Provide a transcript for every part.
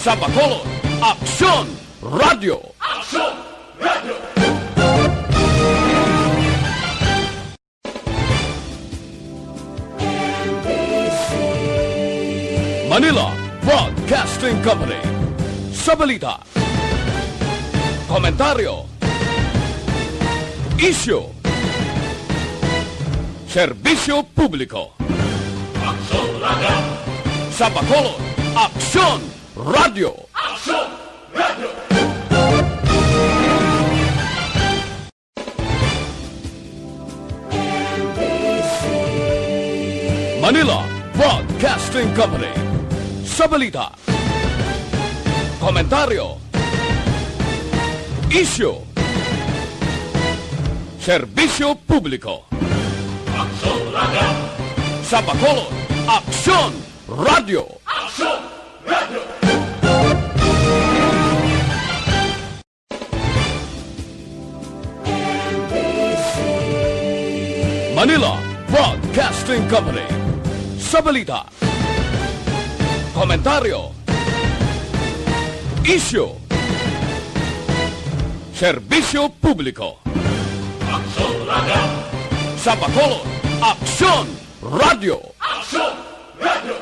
Sa Bacolod, Aksyon Radio! Aksyon Radio! Manila Broadcasting Company. Sa balita, komentaryo, isyu, serbisyo publiko. Aksyon Radio! Sa Bacolod, Aksyon Radio! Aksyon Radio! Manila Broadcasting Company. Sa balita, komentaryo, isyu, serbisyo publiko. Aksyon Radio! Sa Bacolod, Aksyon Radio! Aksyon Radio! Manila Broadcasting Company. Sa balita, komentaryo, isyu, serbisyo publiko. Aksyon Radio! Sa Bacolod, Aksyon Radio! Aksyon Radio!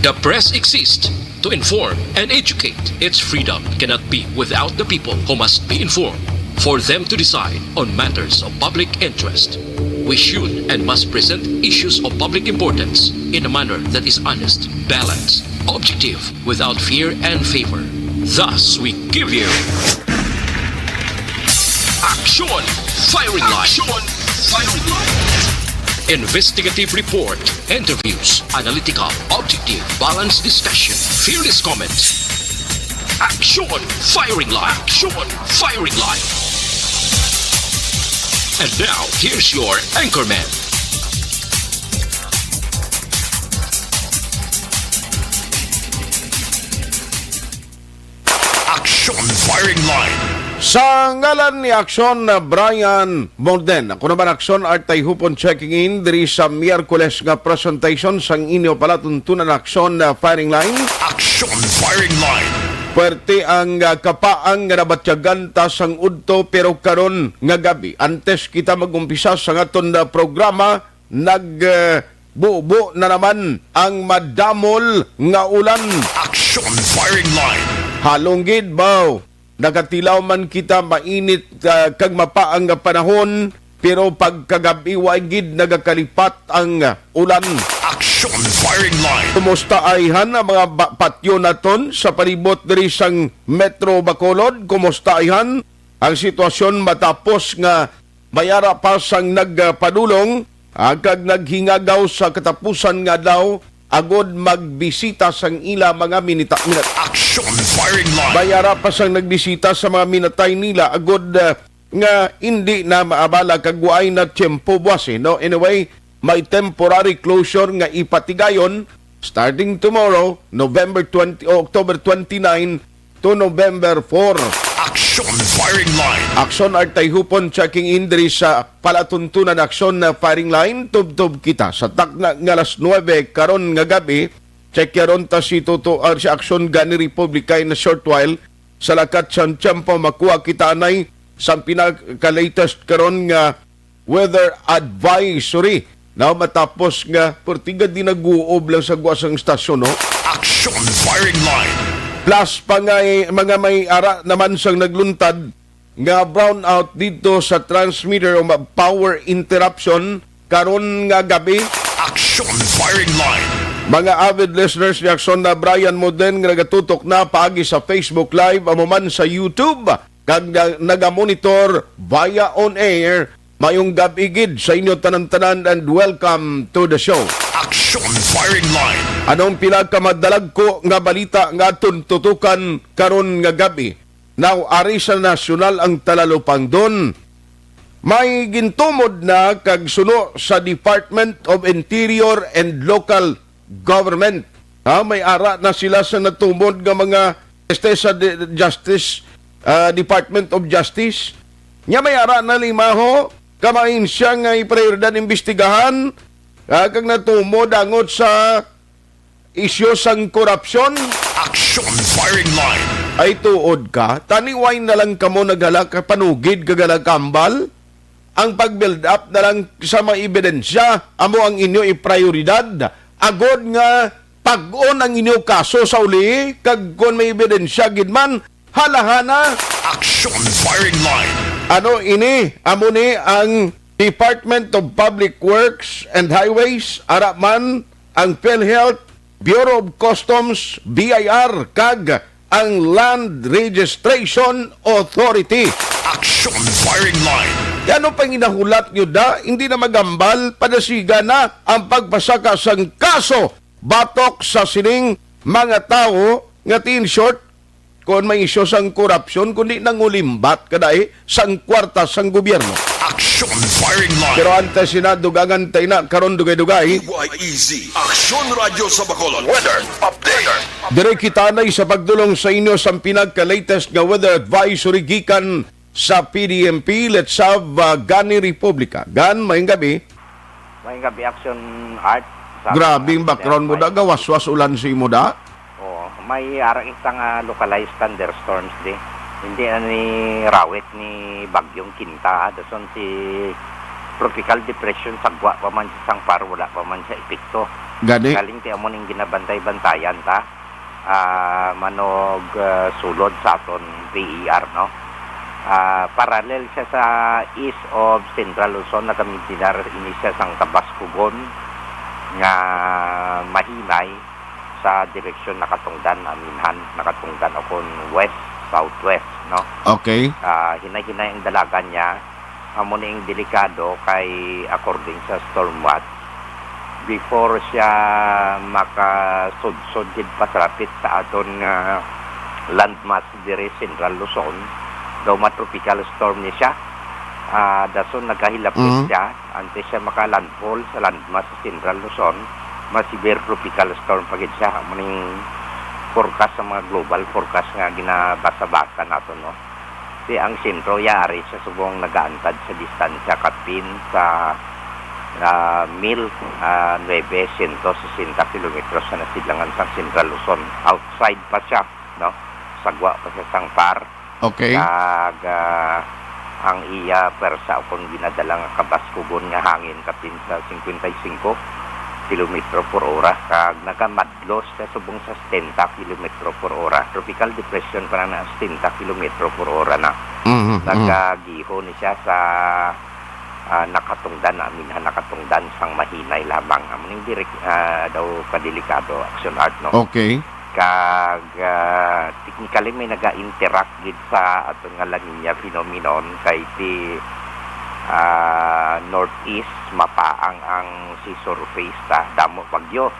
The press exists to inform and educate. Its freedom cannot be without the people who must be informed for them to decide on matters of public interest. We should and must present issues of public importance in a manner that is honest, balanced, objective, without fear and favor. Thus, we give you Aksyon Firing Line. Aksyon Firing Line. Investigative report, interviews, analytical, objective, balanced discussion, fearless comments. Aksyon Firing Line. Aksyon Firing Line. And now, here's your anchorman. Aksyon Firing Line! Sa ngalan ni Aksyon na Brian Molden, ako naman Aksyon at Tayhopon checking in diri sa Miyerkules nga presentation sang inyo palatuntunan Aksyon na Firing Line. Aksyon Firing Line! Puwerte ang kapaang nga nabatyagan ta sang udto pero karon nga gabi. Antes kita magumpisa sa aton na programa, bubo na naman ang madamol nga ulan. Aksyon Firing Line! Halonggid baw. Nagatilaw man kita mainit kag mapaang nga panahon, pero pagkagabi wa gid nagakalipat ang ulan. Aksyon Firing Line! Kumusta ayhan ang mga patyo naton sa palibot diri sang Metro Bacolod? Kumusta ayhan ang sitwasyon matapos nga mayara pa sang nagpadulong kag naghingagaw sa katapusan nga daw agod magbisita sang ila mga minita. Aksyon Firing Line! Bayara pa sang nagbisita sa mga minatay nila agod nga hindi na maabala kag waay na tiyempo buwas no. Anyway, may temporary closure nga ipatigayon starting tomorrow, October 29 to November 4. Aksyon Firing Line! Aksyon at Tayhopon checking in diri sa palatuntunan Aksyon na Firing Line. Tub-tub kita sa takna nga alas 9 karon nga gabi. Check yaron ta si si Aksyon gani Republika na short while sa lakat sang tiyempo makuha kita anay sa pinaka-latest karon nga weather advisory. Now matapos nga pertiga di nag-uob lang sa guwasang stasyon no. Aksyon Firing Line! Plus pa nga mga may ara naman sang nagluntad nga brownout dito sa transmitter o power interruption karon nga gabi. Aksyon Firing Line! Mga avid listeners ni Aksyon na Brian Moden nga nagatutok na paagi sa Facebook Live amo man sa YouTube kag nagamonitor via on air. Mayong gabi gid sa inyo tanan-tanan and welcome to the show. Aksyon Firing Line! Anong pinagkamadalag ko nga balita nga aton tutukan karon nga gabi? Now, ari sa nasyonal ang talalupang doon. May gintumod na kag suno sa Department of Interior and Local Government. May ara na sila sa natumod nga mga sa Justice, Department of Justice. Nya may ara na limaho, kamain siya nga iprioridad imbestigahan, kag natumod angot sa isyo sang korupsyon Aksyon firing line. ay tuod ka, taniway na lang kamo naghala ka panugid kagalag kambal, ang pag-build up na lang sa mga ebidensya, amo ang inyo i-prioridad, agod nga pag-on ang inyo kaso sa uli, kag kung may ebidensya gidman, halahana. Aksyon firing line. Ano ini? Amo ni ang Department of Public Works and Highways, araman ang PhilHealth, Bureau of Customs, BIR, kag ang Land Registration Authority. Aksyon firing line. Ano pang inahulat nyo da? Hindi na magambal, padasiga na ang pagpasaka sang kaso batok sa sining mga tao nga in short kung may isyo sang korupsyon kundi nangulimbat kaday sang kwarta sang gobyerno. Aksyon firing line. Pero antes sina dugangan tayo na karon dugay-dugay. YEZ. Aksyon Radio sa Bacolod. Weather update. Dire kita na sa pagdulong sa inyo sa pinagka-latest nga weather advisory gikan sa PDMP. Let's have Gani Republika. Gan, mayong gabi. Mayong gabi, Aksyon Art. Grabing background mo da, gawas-was ulan si mo da. Oo, may arang isang localized thunderstorms di. Hindi ni rawit ni Bagyong Kinta. Dason si tropical depression sagwa pa man sa Sangpar, wala pa man sa epekto. Gani? Galing ti amo ning ginabantay-bantayan ta. Manog sulod sa aton PER, no? Parallel siya sa east of Central Luzon, nagamidinar ini siya sang Tabascugon nga mahinay sa direksyon nakatungdan aminhan, nakatungdan akon west, southwest, no? Okay. Hinay-hinay ang dalagan niya, amo ning delikado kay according sa storm watch before siya makasudsod gid pasrapit sa aton landmass dire Central Luzon, daw matropical storm ni siya. Dason nagahilapit siya antes siya makalandfall sa landmass sa Central Luzon, ma-severe tropical storm pagid siya. Muning forecast sa mga global forecast nga ginabasa-basa nato, no. Si ang sentro yari sa subong nagaantad sa distansya kapin sa 1,960 kilometros sa nasidlangan sa Central Luzon. Outside pa siya, no. Sagwa pa sa Sangpar. Okay. Kag ang iya persa kung ginadalang kabaskugon nga hangin kapin sa 55 kilometro por ora, kag nagamadlos sa subong sa 70 kilometro por ora. Tropical depression para na 70 kilometro por ora na. Nagagiho ni siya sa nakatungdan namin, nakatungdan sang mahinay lamang. Amuning direct daw kadelikado, Aksyon Art, no? Okay. Kag technically may naga-interact gid sa atong nga La Nina phenomenon kay ti northeast mapaang ang si surface ta damo bagyo.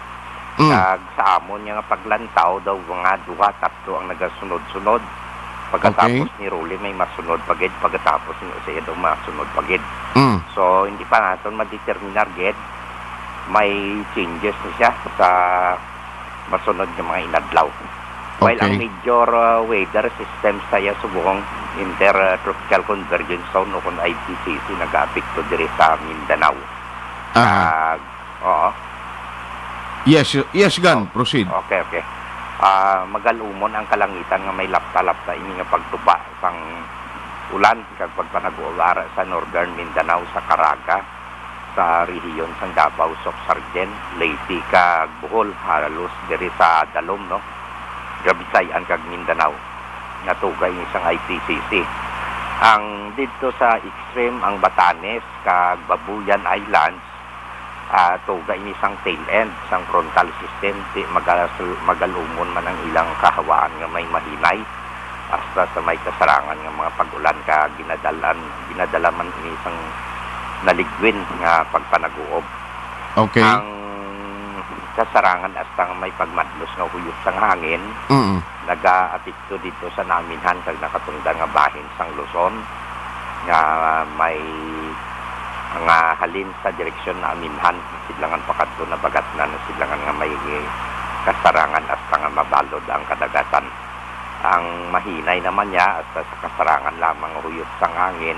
Kag sa amon nga paglantaw daw mga duha tatlo ang nagasunod-sunod. Pagkatapos ni Ruli may masunod pagid, pagkatapos ni Usaya daw masunod pagid. So hindi pa naton ma-determinar gid, may changes ni siya sa masunod ng mga inadlaw. While ang major weather system saya subong intertropical convergence zone o kung IPCC nag-apekto diri sa Mindanao. Oo. Yes, Gan, proceed. Okay. Magalumon ang kalangitan nga may lapta-lapta ini nga pagtuba sang ulan kag pagpanag-ulara sa northern Mindanao, sa Caraga, sa rehiyon sa Davao, Sargen, Leyte kag Bohol, halos diri sa Dalom, no. Gabisayan kag Mindanao nga tugay ni sang IPCC. Ang dito sa extreme ang Batanes kag Babuyan Islands, tugay ni sang tail end sang frontal system, di magalumon man ang ilang kahawaan nga may mahinay hasta sa may kasarangan nga mga pag-ulan ka ginadala man ini sang naligwin nga pagpanag-uob. Okay. Ang kasarangan hasta nga may pagmadlos nga huyop sang hangin, naga-apekto dito sa naminhan kag nakatungdan nga bahin sang Luzon nga may nga halin sa direksyon na Aminhan, sidlangan pakadto na bagat na sidlangan nga may kasarangan hasta nga mabalod ang kadagatan. Ang mahinay naman niya hasta sa kasarangan lamang huyop sang hangin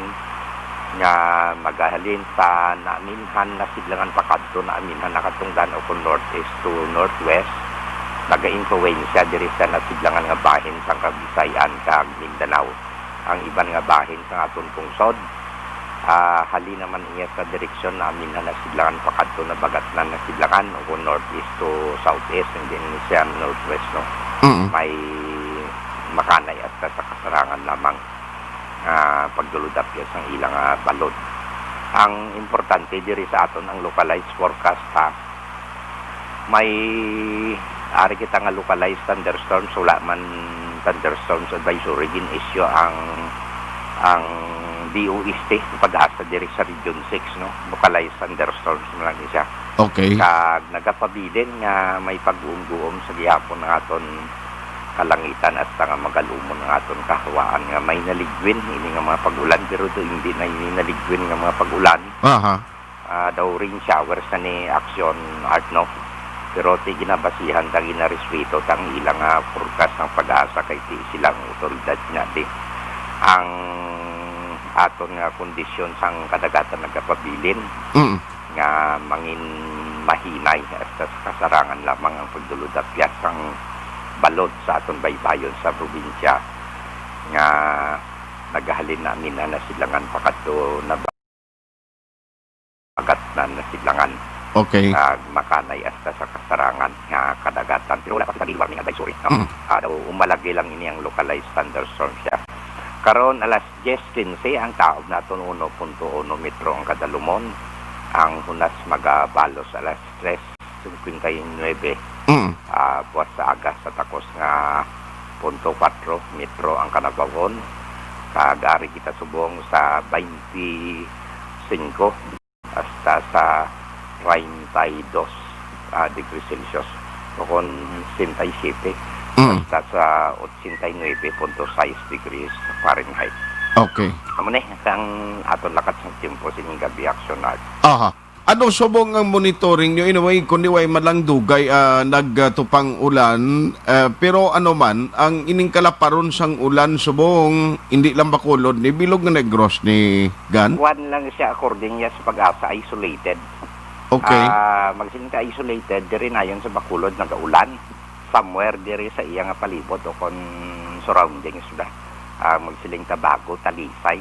nga magahalin sa Naaminhan na sidlangan pakadto na Aminhan nakatungdan o kung northeast to northwest naga-influensya diri sa nasidlangan nga bahin sa Kabisayan kag Mindanao. Ang iban nga bahin sa aton pungsod hali naman iya sa direksyon namin na nasidlangan pakadto na bagatnan nasidlangan o northeast to southeast and then siya northwest no. May makanay at sa kasarangan lamang pagduludap yan sa ilang balod. Ang importante diri sa aton ang localized forecast may ari kita nga localized thunderstorms wala man thunderstorms advisory gin-issue ang DOST pag-asa diri sa Region 6 no, localized thunderstorms man lang siya. Okay. Kag nagapabilin nga may pag-uum-guom sa gihapon ng aton kalangitan at nga magalumon ng aton kahawaan nga may naligwin ini nga mga pag-ulan pero to hindi na ini naligwin nga mga pag-ulan. Daw rain showers na ni Aksyon no, pero ti ginabasihan ta ginarespeto tang ilang forecast ng pag-asa kay ti silang otoridad natin ang aton nga kondisyon sang kadagatan nagapabilin nga mangin mahinay sa kasarangan lamang ang pagdulod at sang balod sa aton baybayon sa probinsya nga naghalin namin na nasilangan pakadto na bagat na nasilangan. Okay. Makanay hasta sa kasarangan nga kadagatan pero wala pa sa warning advisory no? Daw umalagi lang ini ang localized thunderstorm siya. Karon alas 10:15 ang taob naton 1.1 metro ang kadalumon. Ang hunas magabalos alas 3:59. Buwas sa agas sa takos nga 0.4 metro ang kanabawon. Kagari kita subong sa 25 hasta sa 32 degrees Celsius. Kung 67 hasta sa 89.6 degrees Fahrenheit. Okay. Amo ni ang aton lakat sa tempo sining gabi aksyon na. Ano subong ang monitoring nyo? Anyway, kundi way malang dugay nagtupang ulan, pero ano man, ang ining kalaparon sang ulan subong, hindi lang bakulod, ni bilog na negros ni Gan? One lang siya according sa pag-asa, isolated. Okay. Magsiling ka isolated, diri na yun sa bakulod, nagaulan. Somewhere diri sa iya nga palibot o kon surroundings da. Magsiling Tabaco, Talisay,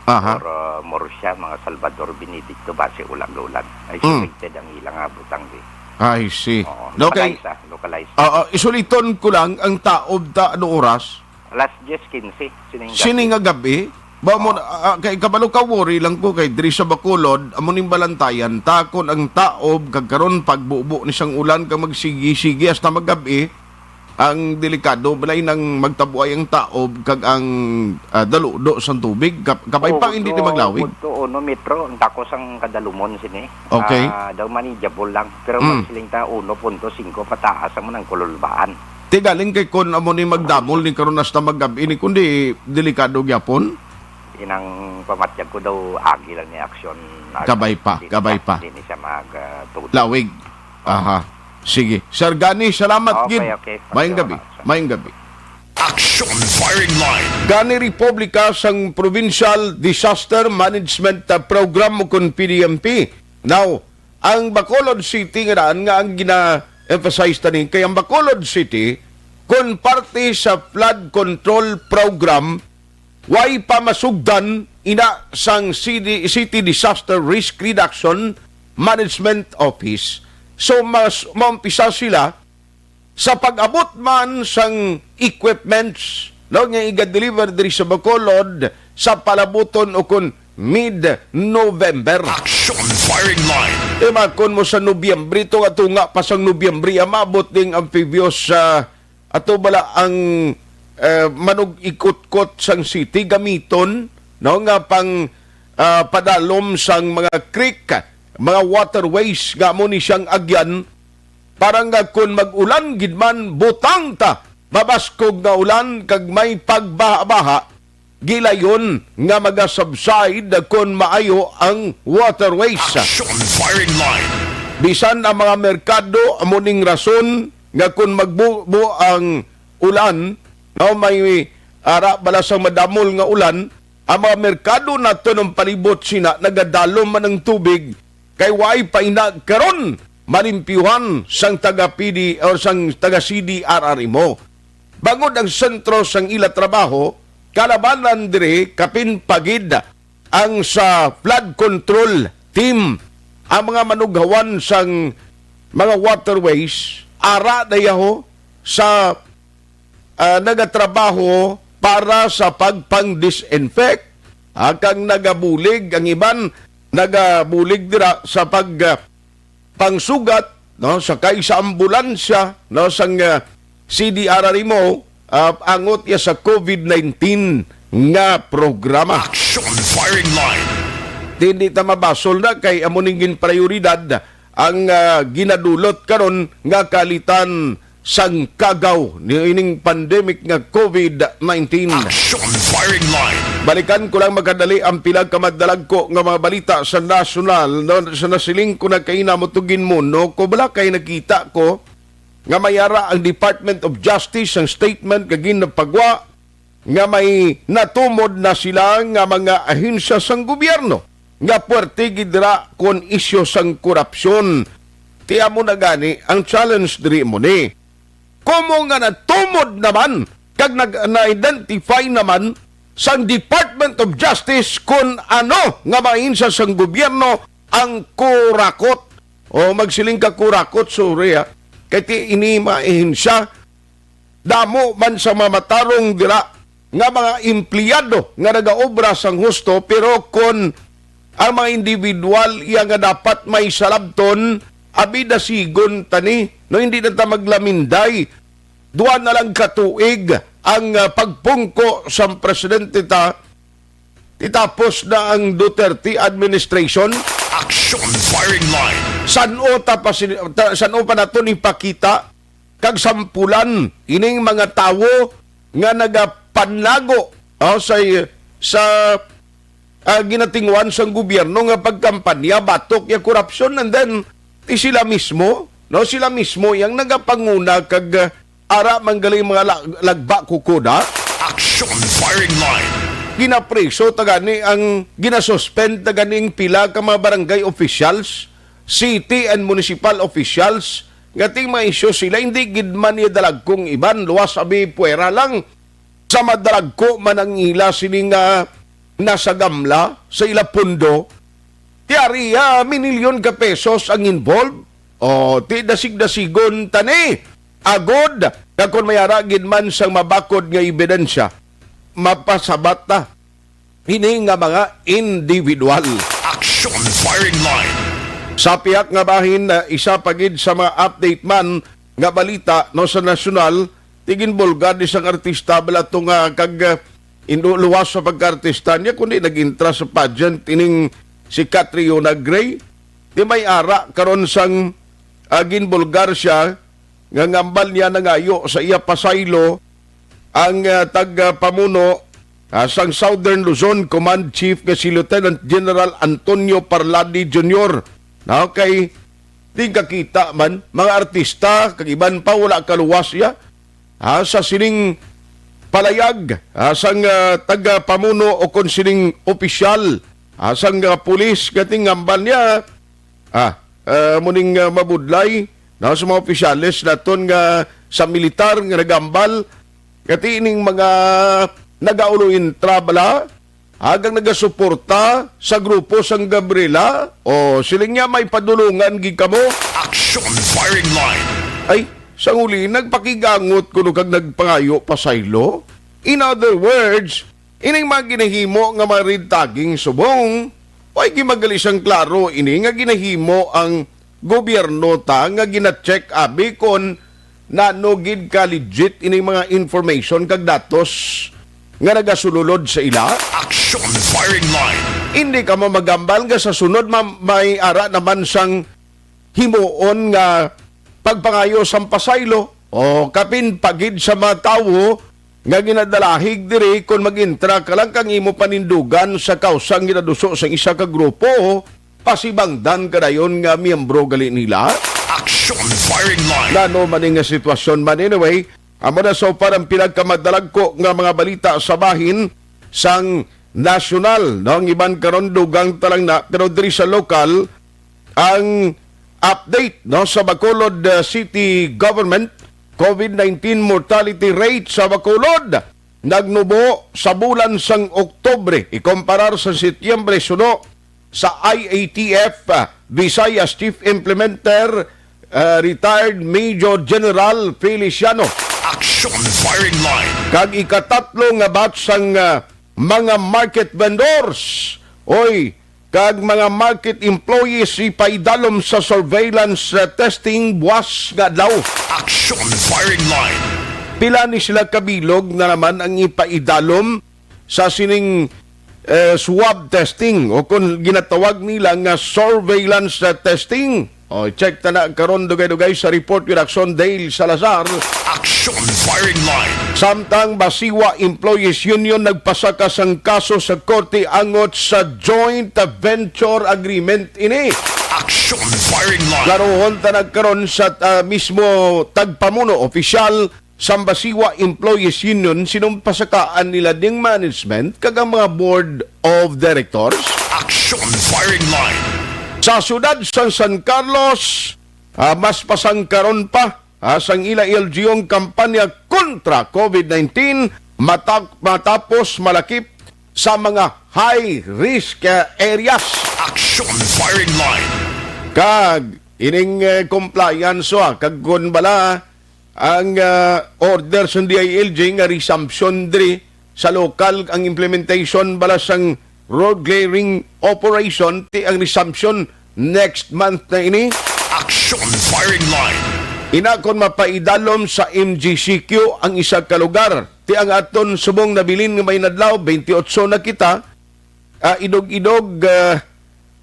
or Murcia, mga Salvador, Benedicto, base ulan-ulan. Isolated ang ilang butang di. I see. Localized. Localized. Isuliton ko lang ang taob ta ano oras? Alas 10:15. Sining nga gabi? Ba mo kay kabalo ka worry lang ko kay diri sa Bacolod amo ning balantayan takon ang taob kag karon pagbubo ni sang ulan kag magsigi-sige hasta maggabi ang delikado balay nang magtabuay ang taob kag ang daludo sang tubig kapay pang hindi ni maglawig. 1 metro ang takos ang kadalumon sini. Okay. Daw manageable lang pero magsiling ta 1.5 pataas mo ng kululbaan. Ti galing kay kon amo ni magdamol ni karon hasta maggabi ni kundi delikado gyapon. Inang pamatyag ko daw agi lang ni Aksyon. Gabay pa. Hindi siya magtutulog. Lawig. Sige. Sir Gani, salamat gid. Okay. Mayong gabi. Aksyon Firing Line. Gani Republika sang Provincial Disaster Management Program kung PDMP. Now, ang Bacolod City nga ang gina-emphasize tani kay ang Bacolod City kung parte sa flood control program way pa masugdan ina sang City Disaster Risk Reduction Management Office. So mas maumpisa sila sa pag-abot man sang equipments no nga iga-deliver diri sa Bacolod sa palabuton o kun mid-November. Aksyon Firing Line. Kun mo sa Nobyembre to ato nga pa sang Nobyembre mabot ding amphibious ato bala ang manog ikot-kot sang city gamiton no nga pang padalom sang mga creek, mga waterways gamo ni siyang agyan para nga kun mag-ulan gid man butang ta mabaskog nga ulan kag may pagbaha-baha gilayon nga maga-subside kun maayo ang waterways. Aksyon Firing Line. Bisan ang mga merkado amo ning rason nga kun magbuo ang ulan no, may ara balasang madamol nga ulan, ang mga merkado nato ng palibot sina nagadalom man ng tubig kay way pa ina karon manimpyuhan sang taga PD o sang taga CDRR mo. Bangod ang sentro sang ila trabaho, kalabanan dire kapin pagid ang sa flood control team, ang mga manughawan sang mga waterways, ara dayaho sa nagatrabaho para sa pagpang-disinfect. Kang nagabulig, ang iban nagabulig dira sa pangsugat, no, sakay sa ambulansya, no, sang CDRR mo, angot ya sa COVID-19 nga programa. Aksyon firing line. Hindi ta mabasol na kay amoningin prioridad ang ginadulot karon nga kalitan sang kagaw niining pandemic nga COVID-19. Aksyon firing line. Balikan ko lang magkadali ang pilag kamadalag ko nga mga balita sa nasyonal, no, sa nasiling ko na kaina mo tugin mo, no, ko bala kay nakita ko nga mayara ang Department of Justice ang statement kagin na pagwa nga may natumod na sila nga mga ahensya sang gobyerno nga puwerte gidra kon isyo sang korupsyon. Tiya mo na gani ang challenge diri mo ni. Kumo nga natumod naman kag na-identify naman sang Department of Justice kung ano nga mainsa sang gobyerno ang kurakot o magsiling ka kurakot sorry kay ti ini maihensya damo man sa mamatarong dira nga mga empleyado nga nagaobra sang husto pero kung ang mga individual iya nga dapat may salabton abida sigon tani no hindi na ta maglaminday duwa na lang katuig ang pagpungko sa presidente titapos na ang Duterte administration. Aksyon firing line. San-o pa nato ipakita kag sampulan ining mga tawo nga nagapanlago sa ginatingwan sang gobyerno nga pagkampanya batok ya korupsyon and then sila mismo yang nagapanguna kag ara manggaling mga lagba kukuda. Aksyon firing line. Ginapreso tagani ang ginasuspend taganing pila ka mga barangay officials, city and municipal officials nga ting mga isyo sila hindi gidman ni dalagkong iban luwas abi puwera lang sa madaragko man ang ila sini nga nasa gamla sa ila pundo. Tiyari minilyon ka pesos ang involved o ti dasig-dasigon tani agod kakon mayara gidman sang mabakod nga ebidensya mapasabat ta hini nga mga individual. Aksyon firing line. Sa piyak nga bahin na isa pagid sa mga update man nga balita no sa nasyonal tigin bulgad isang artista bala to nga kag induluwas sa pagkartista niya kundi nag-intra sa pageant ining si Catriona Gray di may ara karon sang ginbulgar siya nga ngambal niya nangayo sa iya pasaylo ang tagpamuno sang Southern Luzon Command Chief nga si Lieutenant General Antonio Parladi Jr. Na kay di kakita man mga artista kag iban pa wala kaluwas ya sa sining palayag sang tagpamuno o kon sining opisyal sang pulis kating ngambal niya muning mabudlay na sa mga opisyalis naton nga sa militar nga nagambal kati ining mga nagauloin trabala hagang nagasuporta sa grupo sang Gabriela o siling niya may padulungan gikamo. Aksyon firing line. Ay sang uli nagpakigangot kuno kag nagpangayo pasaylo. In other words ining mga ginahimo nga mga red tagging subong ay gimagalisang klaro ini nga ginahimo ang gobyerno ta nga gina-check abi kon nanugid ka legit ining mga information kag datos nga nagasululod sa ila. Aksyon firing line. Hindi ka mo magambal nga sa sunod may ara naman sang himuon nga pagpangayo sang pasaylo o kapin pagid sa mga tawo nga ginadalahig diri kon mag-intra ka lang kang imo panindugan sa kausang ginaduso sa isa ka grupo pasibangdan kadayon nga miyembro gali nila. Aksyon firing line. Lano man nga sitwasyon man anyway, amo na so parang pinagkamadalag ko nga mga balita sa bahin sang nasyonal. No? Ang iban karon dugang talang na, pero diri sa lokal, ang update no sa Bacolod City Government COVID-19 mortality rate sa Bacolod nagnubo sa bulan sang Oktubre ikumparar sa Setyembre suno sa IATF Visayas Chief Implementer retired Major General Feliciano. Aksyon firing line. Kag ikatatlo nga batch sang mga market vendors kag mga market employees ipaidalom sa surveillance testing buwas nga adlaw. Aksyon firing line. Pila ni sila kabilog na naman ang ipaidalom sa sining swab testing o kung ginatawag nila nga surveillance testing. Check ta na karon dugay-dugay sa report with Aksyon Dale Salazar. Aksyon firing line. Samtang Basiwa Employees Union nagpasaka sang kaso sa korte angot sa joint venture agreement ini. Aksyon firing line. Laruhon ta nagkaron sa mismo tagpamuno opisyal sa Basiwa Employees Union sinumpasakaan nila ding management kag ang mga board of directors. Aksyon firing line. Sa siyudad sa San Carlos, mas pasangkaron pa sang ila LGUong kampanya kontra COVID-19 matapos malakip sa mga high-risk areas. Aksyon firing line. Kag ining compliance kag kun bala ang order sa DILG nga resumption diri sa lokal ang implementation bala sang road clearing operation ti ang resumption next month na ini. Aksyon firing line. Inakon mapaidalom sa MGCQ ang isa ka lugar. Ti ang aton subong nabilin nga may nadlaw 28 na kita. Idog-idog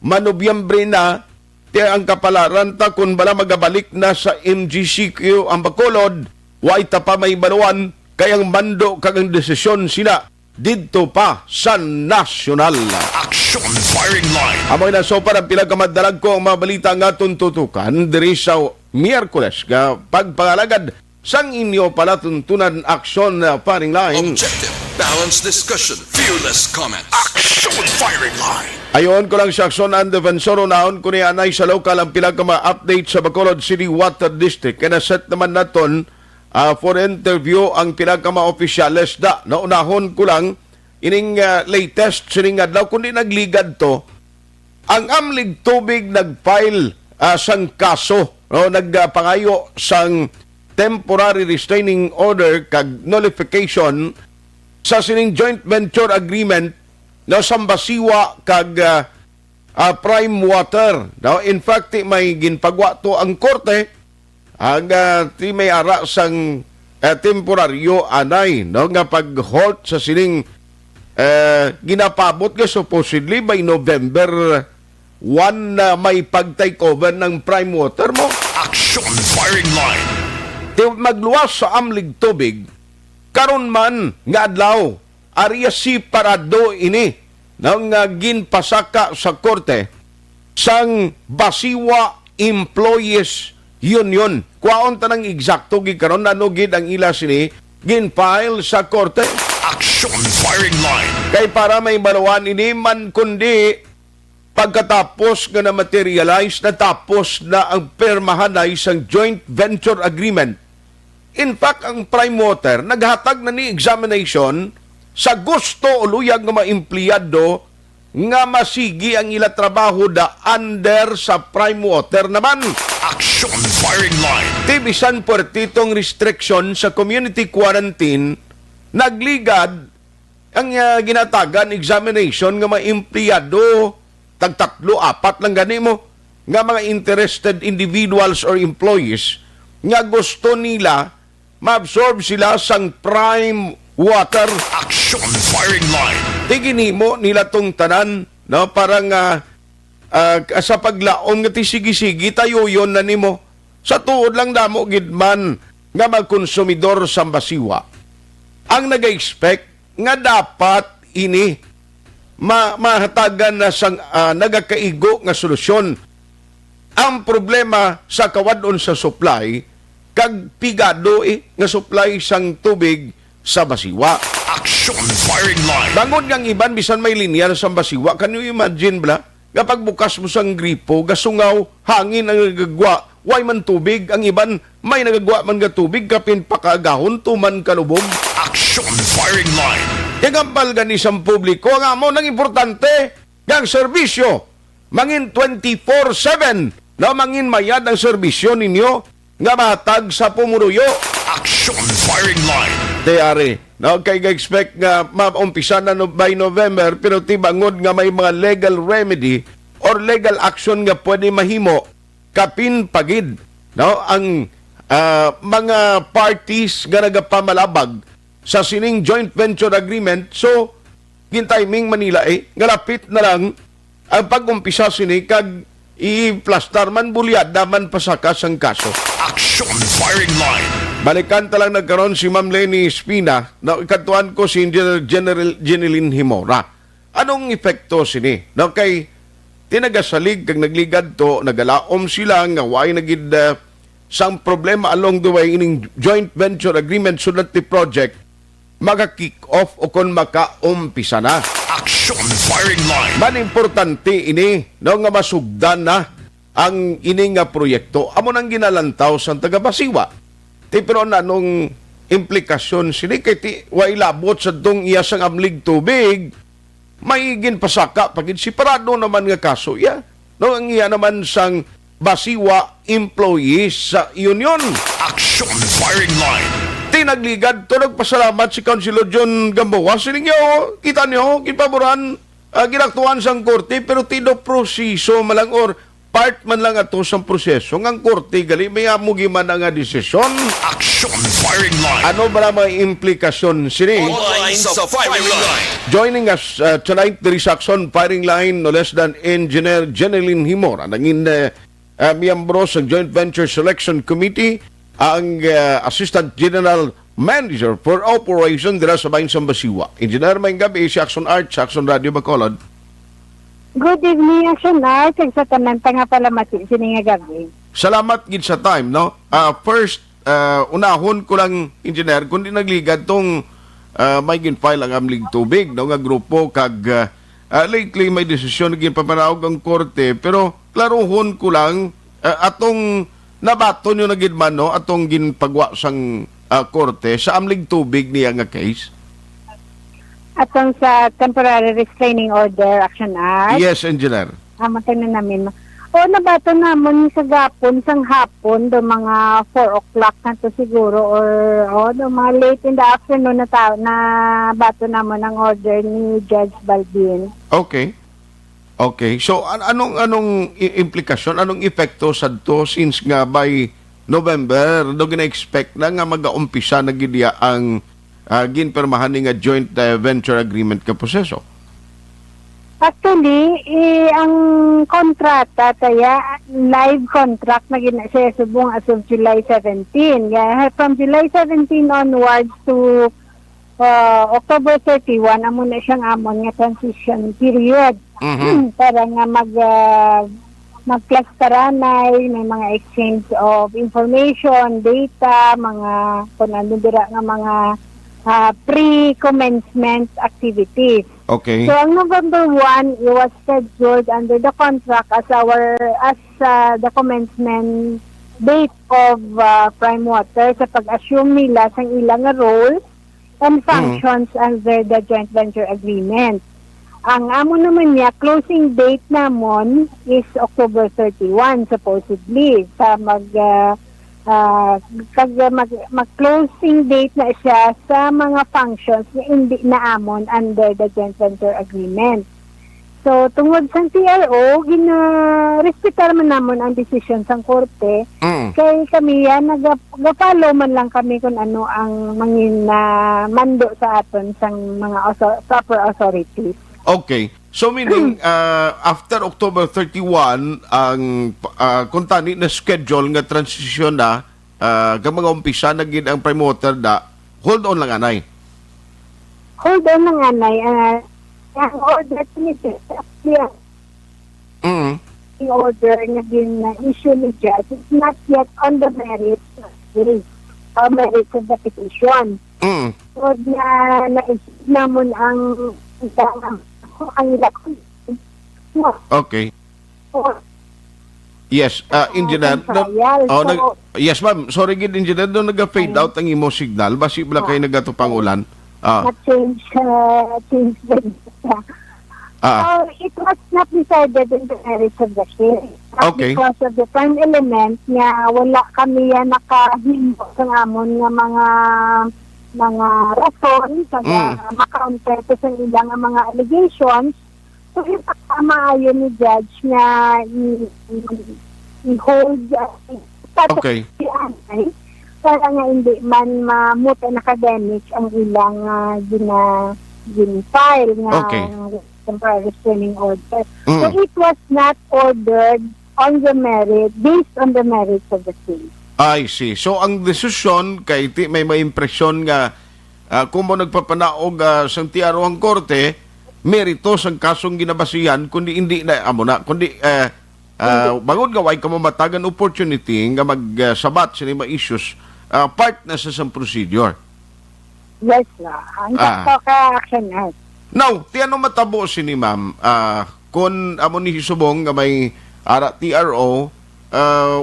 Manobyembre na ti ang kapalaran ta kun bala magabalik na sa MGCQ ang Bacolod. Way ta pa may baluan kayang mando kag ang desisyon sila didto pa sa nasyonal. Aksyon firing line. Amoy na so para pinagkamadalag ko ang mga balita nga tuntutukan diri sa Miyerkules nga pagpangalagad sang inyo pala tuntunan aksyon firing line. Objective, balanced discussion, fearless comment. Aksyon firing line. Ayon ko lang sa aksyon ang defensor naon ko ni anay sa local ang pinagkama-update sa Bacolod City Water District kaya set naman naton for interview ang pinagkama-opisyales da. Naunahon ko lang ining latest sining adlaw kundi nagligad to ang Amlig Tubig nagfile sang kaso nagpangayo sang temporary restraining order kag nullification sa sining joint venture agreement na Sambasiwa kag Prime Water. Now, in fact, may ginpagwa to ang korte ang ti may ara sang temporaryo anay nga pag-halt sa sining ginapabot nga supposedly by November 1 na may pag-take over ng Prime Water mo. Aksyon firing line. Magluwas sa Amlig Tubig karon man nga adlaw ariya si parado ini nang ginpasaka sa korte sang Basiwa Employees Union. Kuwaon tanang eksakto gikaron ano gid ang ila sini ginfile sa korte. Aksyon firing line. Kay para may balawan ini man kundi pagkatapos nga na-materialize natapos na ang permahanay sang joint venture agreement. In fact, ang Prime Water naghatag na ni examination sa gusto o luyag nga maempleyado nga masigi ang ila trabaho da under sa Prime Water naman. Aksyon firing line. Tibisan puertitong restriction sa community quarantine nagligad ang ginatagan examination nga maempleyado tagtatlo, apat lang gani mo nga mga interested individuals or employees nga gusto nila ma-absorb sila sang Prime Water. Aksyon firing line. Tigini mo nila tong tanan no parang sa paglaom nga tisigi-sigi tayo yon na nimo sa tuod lang damo gidman nga magkonsumidor sa Basiwa ang naga-expect nga dapat ini mahatagan na sang nagakaigo nga solusyon. Ang problema sa kawadon sa supply kag pigado nga supply sang tubig sa Basiwa. Aksyon firing line. Bangon ngang iban bisan may linya sa Basiwa. Can you imagine bla? kapag bukas mo sang gripo, gasungaw, hangin ang nagagwa, way man tubig, ang iban may nagagwa man nga tubig, kapin pakagahon, tuman kalubog. Aksyon firing line. Igampal gani sa publiko, nga mo, nang importante, ang serbisyo, mangin 24/7, na mangin mayad ang serbisyo ninyo, nga matag sa pumuruyo. Aksyon firing line. Tayari, no, kay ga-expect nga maumpisa na by November, pero tibangod nga may mga legal remedy or legal action nga pwede mahimo kapin pagid, no, ang mga parties nga nagapamalabag sa sining joint venture agreement. So gintiming Manila nga lapit na lang ang pag-umpisa sini kag i-plastar man bulyad daman pasakas ang kaso. Aksyon firing line. Balikan talang nagkaroon si Ma'am Lenny Espina na ikatuan ko si General Jeneline Himora. Anong epekto sini? No, kay tinagasalig kag nagligad to, nagalaom sila nga way nagid sang problema along the way ining joint venture agreement sulat ti project maka-kick off o kon maka-umpisa na. Aksyon firing line. Man importante ini no, nga masugdan na ang ini nga proyekto. Amo nang ginalantaw sa taga-Basiwa. Pero anong implikasyon sini kay ti way labot sa dong iya sang amlig tubig, may ginpasaka pagid separado naman nga kaso ya. No, ang iya naman sang Basiwa employees sa union. Aksyon firing line. Tinagligad to, nagpasalamat si Councilor John Gamboa. Sininyo, kita niyo, kipaboran, ginaktuan sang korte, pero tido proseso malang or part man lang ato sa proseso ngang korte gali may amugi man nga desisyon. Aksyon firing line. Ano ba mga implikasyon sini? All lines of firing line. Joining us tonight, there is Aksyon firing line, no less than Engineer Jeneline Himora, nangin miyembro sa Joint Venture Selection Committee, ang Assistant General Manager for Operation dira sa Bayan ng Basiwa. Engineer, may gabi si Aksyon Arts, Aksyon Radio Bacolod. Good evening, Aksyon Arts. Sa tananta nga pala mati, sini nga gabi. Salamat gid sa time, no? First, unahon ko lang, engineer, kundi nagligad tong may ginfile ang amlig tubig, no, nga grupo, kag lately may desisyon na ginpapanawag ang korte, pero klaruhon ko lang, atong nabato nyo na gidman, no, atong ginpagwa sang korte sa amlig tubig niya nga case. Atong sa temporary restraining order, Aksyon Arts. Yes, engineer. Matay na namin. O, nabato namon sa gapon, sang hapon, do mga 4 o'clock na to siguro, or do mga late in the afternoon na bato namon ang order ni Judge Balbin. Okay. Okay. So, anong implikasyon, anong epekto sa to since nga by November, do gina-expect na nga mag-aumpisa na gidya ang ginpermahan nga joint venture agreement ka proseso? Actually, ang kontrata kaya live contract na ginasubong as of July 17. Yeah, from July 17 onwards to October 31, amo na siyang amon nga transition period. Para nga mag-clusteranay, may mga exchange of information, data, mga kung ano dira nga mga pre-commencement activities. Okay. So, ang November 1, it was scheduled under the contract as the commencement date of Prime Water sa pag-assume nila sa ilang role and functions under the joint venture agreement. Ang amo naman niya, closing date namon is October 31 supposedly sa mag-closing date na siya sa mga functions na hindi naamon under the joint venture agreement. So, tungod sa TRO, respetar man namon ang decision sa korte. Kay kami yan, nag-follow man lang kami kung ano ang mangin mando sa aton sa mga proper authorities. Okay. So meaning, after October 31, ang kuntani na schedule nga transition na, mga umpisa na gid ang prime water na, hold on lang anay. Hold on lang anay. Ang order ni the order na issue ni Judge is not yet on the merits of the petition. So, naisip namon ang ilakon Okay. Yes, engineer. trial. Yes, ma'am. Sorry, gid engineer. Doon nag-fade out ang imo signal. Basi bala kayo nagatupang ulan. Na-change the data. So, it was not decided in the merits of the case. Okay. Because of the prime element nga wala kami yan nakahimbo sa amon nga mga rason kaya maka-counter to sa ilang mga allegations. So, yung pagkamaayon ni Judge nga i-hold Okay. para nga hindi man mamuta na ka-damage ang ilang gin-file nga temporary restraining order. So it was not ordered on the merit, based on the merits of the case. I see. So ang desisyon kay may impresyon nga kung mo nagpapanaog sa tiaro ang korte, meritos ang kasong ginabasihan kundi hindi na amo na kundi bangod gaway ka mo matagan opportunity nga magsabat sa mga issues part na sa procedure. Yes, ang ka-action act. Now, tiano matabo sini ma'am kung amo ni subong nga may ara TRO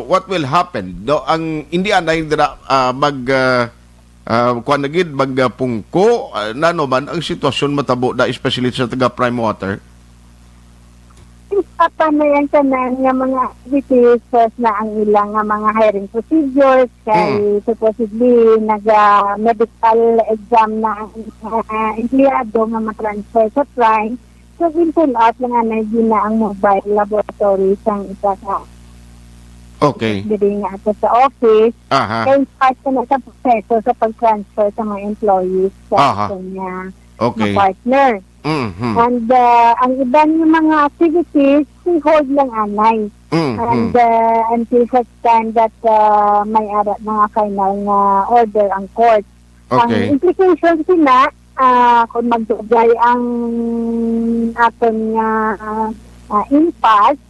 what will happen do ang hindi anay dira kuan nagid magpungko nano man ang sitwasyon matabo da especially sa taga prime water. Papanayan ka na nga mga activities na ang ilang mga hiring procedures kay supposedly nag-medical exam na ang empleyado nga matransfer sa prime. So, pull out lang na na ang mobile laboratory sang isa ka. Okay. Dili nga ato sa office. Kaya part na sa proseso sa pag-transfer sa mga employees sa kanya na partner. And ang iba ng mga activities, hold lang anay. And until such time that may ara mga final na order ang court. Ang implications sila, kung magdugay ang aton impasse,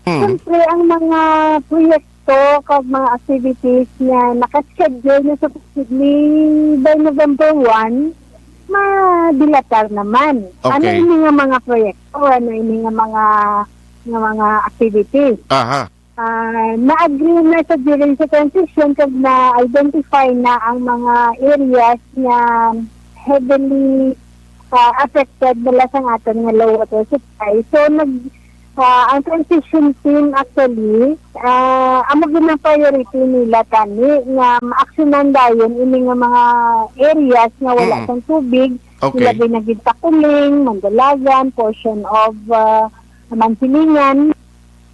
siyempre ang mga proyekto kag mga activities na nakaschedule na supposedly by November 1, madilatar naman. Ano ini nga mga proyekto, ano ini nga mga activities. Na-agree na sa during sa transition kag na-identify na ang mga areas na heavily affected nila sa aton nga low water supply. So, ang transition team actually, amo ginang priority nila tani nga ma-aksyonan dayon ini nga mga areas nga wala sang tubig, sila binagid Takuling, Mandalagan, portion of Mansilingan.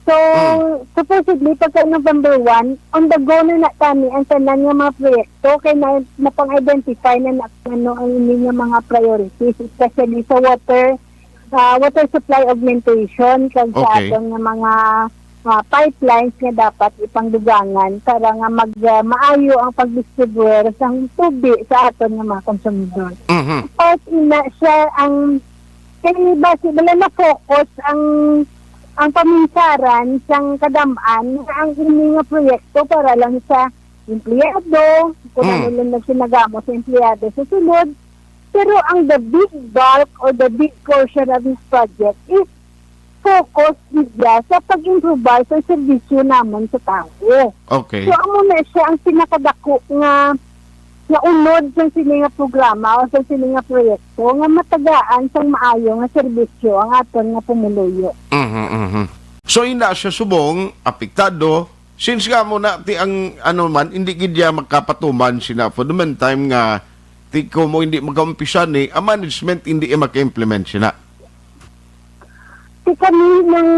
So, supposedly, pagka November 1, on the go na tani ang tanan nga mga proyekto kay napang-identify na ano ang ini nga mga priorities, especially sa water supply augmentation kag sa aton nga mga pipelines nga dapat ipangdugangan para nga maayo ang pagdistribute sa tubig sa aton nga mga konsumidor. At ina siya ang kay base bala na focus ang paminsaran sang kadamaan ang ini nga proyekto para lang sa empleyado kung ano lang sinagamo sa empleyado sa sulod. Pero ang the big bulk or the big portion of this project is focused sa pag-improve sa servisyo naman sa tao. Okay. So, amo na siya ang pinakadako nga unod sa sila nga programa o sa sila nga proyekto nga matagaan sa maayo nga serbisyo ang aton nga pumuluyo. So, ina siya subong, apektado, since nga mo na ang ano man, hindi gidya makapatuman sina for the meantime nga ko mo hindi mag-umpisa ni ang management hindi maka-implement siya na. Kami ng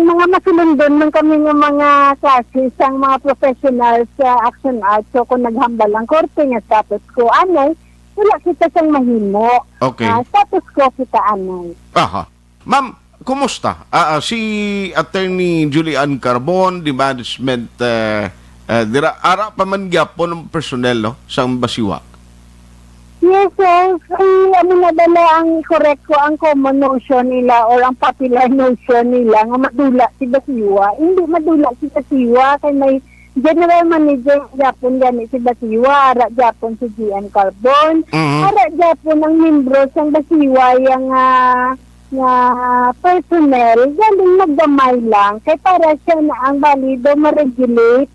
mga masulundon ng kami ng mga classes ang mga professionals sa Aksyon Art. So kung naghambal ang korte nga status quo anay, wala kita sang mahimo. Status quo kita anay. Ma'am, kumusta? Si Attorney Julian Carbon, the management dira ara pa man gyapon ng personnel sa Basiwa. Yes, sir. Nadala ang correct ko ang common notion nila or ang popular notion nila nga madula si Basiwa. Hindi madula si Basiwa kay may general manager Japon gani si Basiwa, ara Japon si Gian Carbon, ara Japon ang membro sang Basiwa yang nga personnel, galing nagdamay lang. Kay para siya na ang balido ma-regulate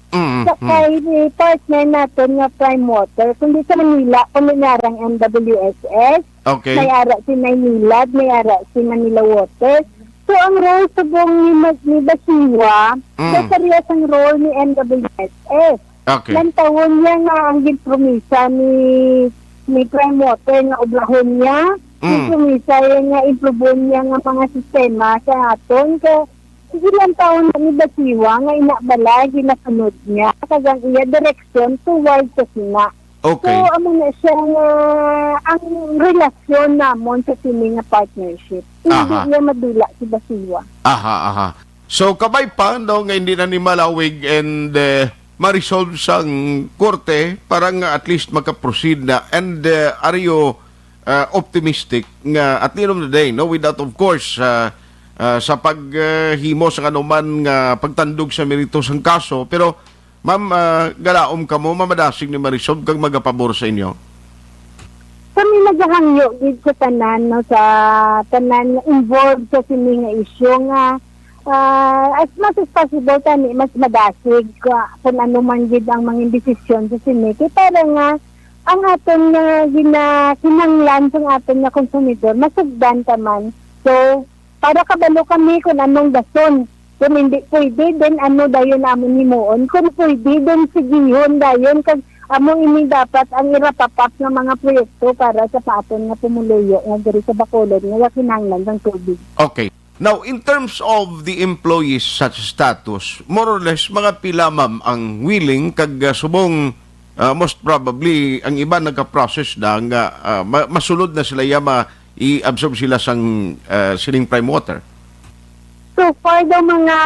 sa kay partner natin nga prime water. Kundi sa Manila, kuminarang MWSS, Okay. may ara si Maynilad, may ara si Manila Water. So, ang role sa buong ni Basiwa, parehas ang role ni MWSS. Okay. Ilang taon niya nga ang ginpromisa ni Prime Water nga oblahon niya. Ginpromisa nga improveon niya nga mga sistema sa aton. Kaya ilang taon na ni Basiwa nga inabala, ginasunod niya. Kagang iya direksyon towards sa sina. Okay. So, amo na siya nga ang relasyon namon sa sini nga partnership. Hindi niya madula si Basiwa. Aha. So, kabay pa, no, nga hindi na ni malawig and ma-resolve sang korte para nga at least makaproceed na. And are you optimistic nga at the end of the day, no, without of course sa paghimo sa kanuman nga pagtandog sa merito sang kaso, pero ma'am, galaom ka mo, mamadasig ni ma-resolve kag magapabor sa inyo? Kami naghahangyo gid sa tanan, no, sa tanan nga involved sa sini nga issue nga as much as possible tani mas madasig kung ano man gid ang mga desisyon sa sini. Kaya para nga ang aton nga kinahanglan sa aton nga konsumidor masugdan taman. So para kabalo kami kung anong dason. Kung hindi pwede, then ano dayon amon himuon. Kung pwede, then sigihon dayon. Kag among ini dapat ang irapapak ng mga proyekto para sa paton nga pumuluyo nga diri sa Bacolod nga kinahanglan ng tubig. Okay. Now, in terms of the employees such status, more or less, mga pila, ma'am, ang willing kag subong most probably ang iba nagka-process na nga masulod na sila yama i-absorb sila sang siling prime water. So far daw mga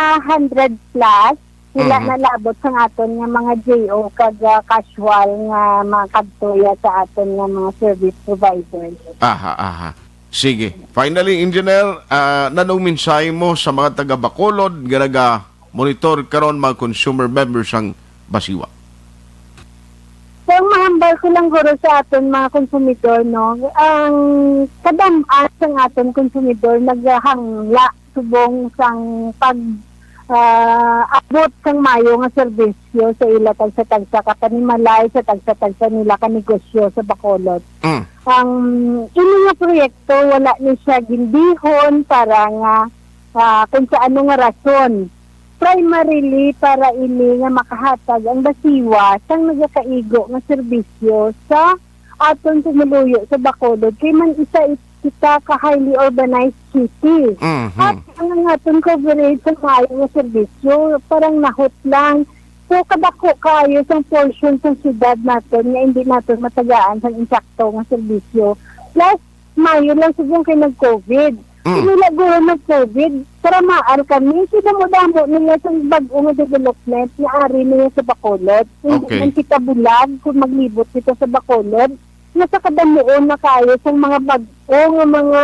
100 plus sila nalabot sa aton nga mga JO kag casual nga mga kadtoya sa aton nga mga service providers. Aha. Sige. Finally, engineer, nanong mensahe mo sa mga taga Bacolod ganaga monitor karon mga consumer members ang Basiwa? So, ang mahambal ko lang guro sa aton mga konsumidor, no, ang kadamaan sa aton konsumidor naghahangla subong sang abot sang mayo nga serbisyo sa ila tagsa-tagsa kapanimalay sa tagsa-tagsa nila ka negosyo sa Bacolod. Ang ini nga proyekto wala ni siya gindihon para nga kung sa ano nga rason. Primarily para ini nga makahatag ang Basiwa sang nagakaigo nga serbisyo sa aton tumuluyo sa Bacolod kay man isa kita ka highly urbanized city. At ang aton coverage sa mayo nga serbisyo parang nahot lang. So kadako kayo sa portion sa syudad natin nga hindi natin matagaan sa insakto nga serbisyo. Plus, mayo lang siguro kay nag-COVID. Nila guro nag-COVID, para maar kami, sinamudamo nila sa bago nga development na ari nila sa Bacolod. Hindi man kita bulag kung maglibot kita sa Bacolod. Nasa kadamuon na kayo sa mga bago nga mga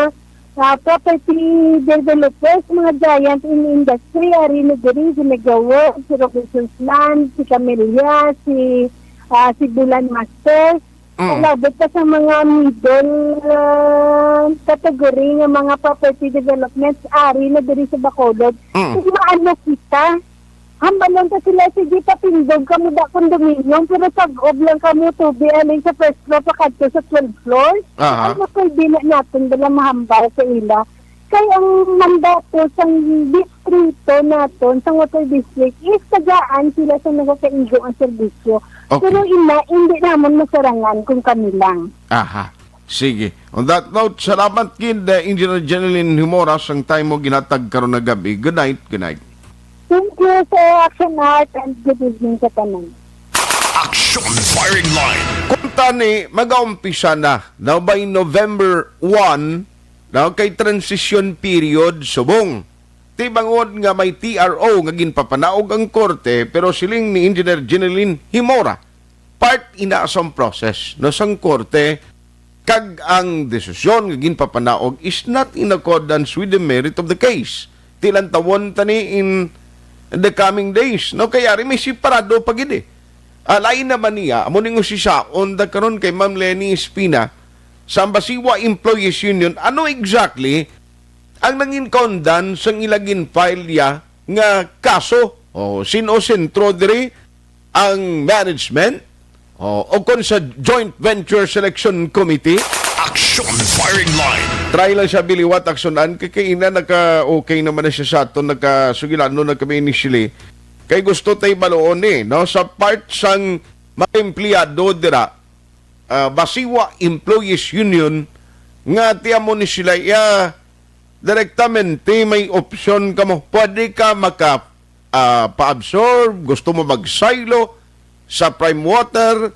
property developers, mga giant in industry, ari na diri, si Megaworld, si Robinson's Land, si Camellia, si Bulan Masters. Labot pa sa mga middle category ng mga property developments, ari na diri sa Bacolod. Kasi maano kita, hambalon ka sila, sige patindog kamo da condominium, pero pag-ob lang kamo tubi, alin sa first floor, pakadto sa 12 floors. Ano pwede na natin dala mahambal sa ila. Kaya ang mandato sa distrito natin, sa water district, is tagaan sila sa nagkakaigo ang serbisyo. Pero hindi naman masarangan kung kami lang. Aha. Sige. On that note, salamat kid, Engineer Jeneline Himoras, ang time mo ginatag karon na gabi. Good night. Good night. Thank you sa Aksyon Art and good evening sa tanan. Aksyon Firing Line. Kung tani, mag-aumpisa na. Now by November 1, now kay transition period, subong. Tibangod nga may TRO nga ginpapanaog ang korte, pero siling ni Engineer Jeneline Himora, part inaasang process no sang korte, kag ang desisyon nga ginpapanaog is not in accordance with the merit of the case. Tilang tawon tani in the coming days. No, kaya rin may siparado pagid eh. Lain naman niya, amo ningo si on the karon kay Ma'am Lenny Espina, sa Basiwa Employees Union, ano exactly ang nangin kaundan sang ilagin file ya nga kaso o sino sentro diri ang management o kon sa Joint Venture Selection Committee. Aksyon firing line. Try lang siya biliwat aksyonan kay ina naka-okay naman na siya sa aton nagkasugilan no kami initially. Kay gusto tay baloon no sa part sang mga empleyado dira Basiwa Employees Union nga tiyamo ni sila direktamente may opsyon ka mo. Pwede ka pa-absorb, gusto mo mag-silo sa prime water,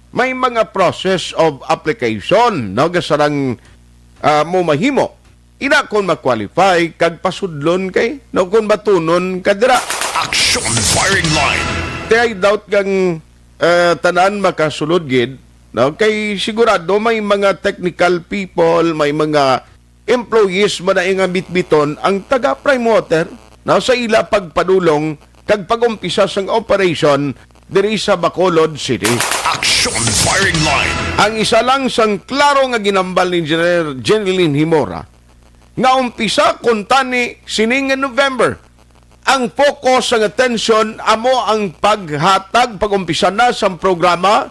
may mga process of application no gasarang mo mahimo. Ina kon ma-qualify kag pasudlon kay no kon batunon kadira. Aksyon firing line. Kaya doubt kang tanan makasulod gid no kay sigurado may mga technical people, may mga employees man nga bitbiton ang taga prime water no sa ila pagpadulong kag pagumpisa sang operation diri sa Bacolod City. Aksyon firing line. Ang isa lang sang klaro nga ginambal ni Engineer Jeneline Himora nga umpisa kuntani sining November. Ang focus ang attention amo ang paghatag pagumpisa na sang programa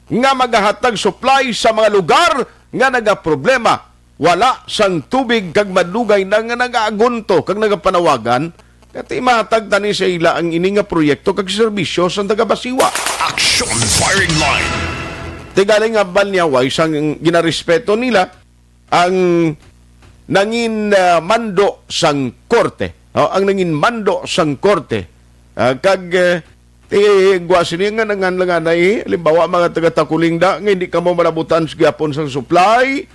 nga magahatag supply sa mga lugar nga nagaproblema. Wala sang tubig kag madugay na nga nagaagunto kag nagapanawagan kati mahatag tani sa ila ang ini nga proyekto kag serbisyo sa taga-Basiwa. Aksyon firing line. Tigaling nga banyaway sang ginarespeto nila ang nangin mando sang korte. Ang nangin mando sang korte. Kag gwasin nga nanganlanganay halimbawa mga taga-Takuling da nga hindi ka mo malabutan sa gyapon sang supply.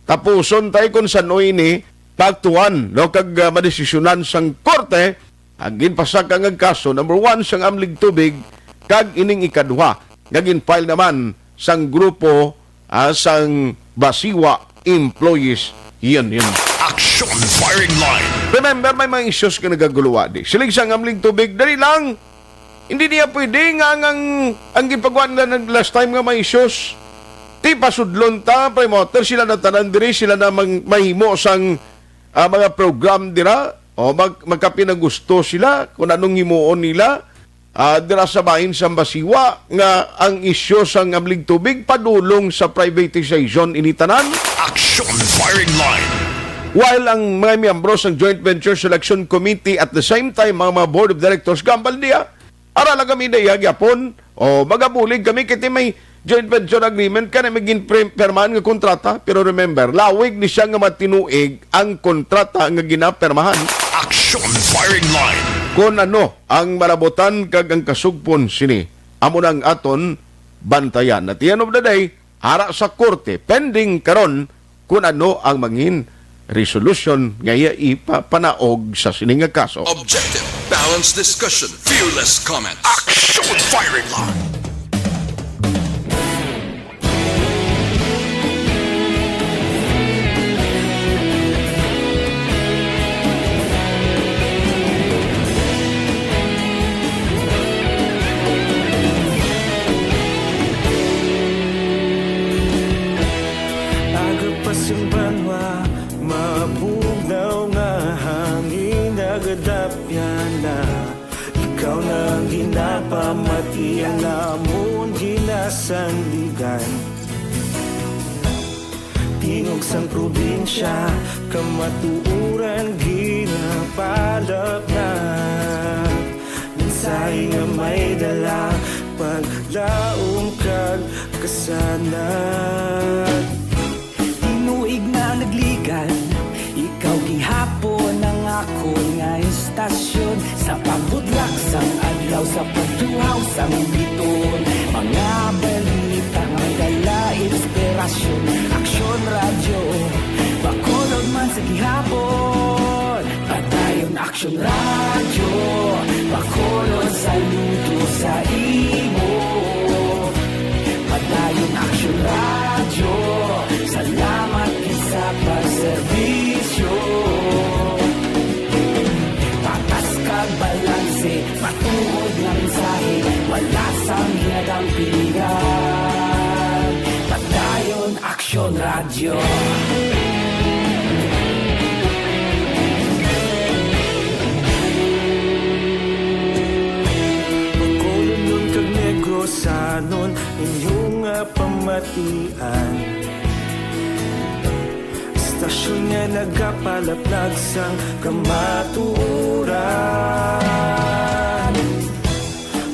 Tapuson tayo kung saan ini pagtuan no kag madesisyonan sang korte ang ginpasak ang kaso number 1 sang amlig tubig kag ining ikaduha nga ginfile naman sang grupo sang Basiwa Employees Union. Aksyon firing line. Remember may mga issues ka nagaguluwa di silig sang amlig tubig dali lang hindi niya pwede nga ang gipagawa nila ng last time nga may issues. Ti pasudlon ta promoter sila na tanan diri sila na mahimo sang mga program dira o magkapinagusto sila kung anong himuon nila dira sa bahin sa Basiwa nga ang isyu sang amlig tubig padulong sa privatization initanan. Aksyon firing line. While ang mga miyembro ng Joint Venture Selection Committee at the same time mga board of directors gambal niya arala kami na gyapon o magabulig kami kiti may joint venture agreement ka na maging permahan nga kontrata. Pero remember, lawig ni siya nga matinuig ang kontrata nga ginapermahan. Aksyon firing line. Kung ano ang malabotan kag ang kasugpon sini. Amo nang aton bantayan. At the end of the day, ara sa korte, pending karon kung ano ang mangin resolution nga ipapanaog sa sining nga kaso. Objective, balanced discussion, fearless comment. Aksyon firing line. Ikaw nang ginapamati ang namon ginasandigan. Tingog sang probinsya kamatuuran ginapalap na. Mensahe nga may dala paglaong kag kasanat. Tinuig na nagligan ikaw gihapon ang ako nga istasyon sa pagbutlak sang adlaw sa pagtuhaw sang biton. Mga balita nga dala inspirasyon. Aksyon radyo Bacolod man sa gihapon. Padayon Aksyon radyo Bacolod saludo sa imo. Padayon Aksyon radyo salamat sa pagserbisyo. Patas kag balanse, matuod ng mensahe, wala sang hiyadang pilihan. Padayon Aksyon radyo. inyong pamatian. Istasyon nga nagapalaplag sang kamatuuran.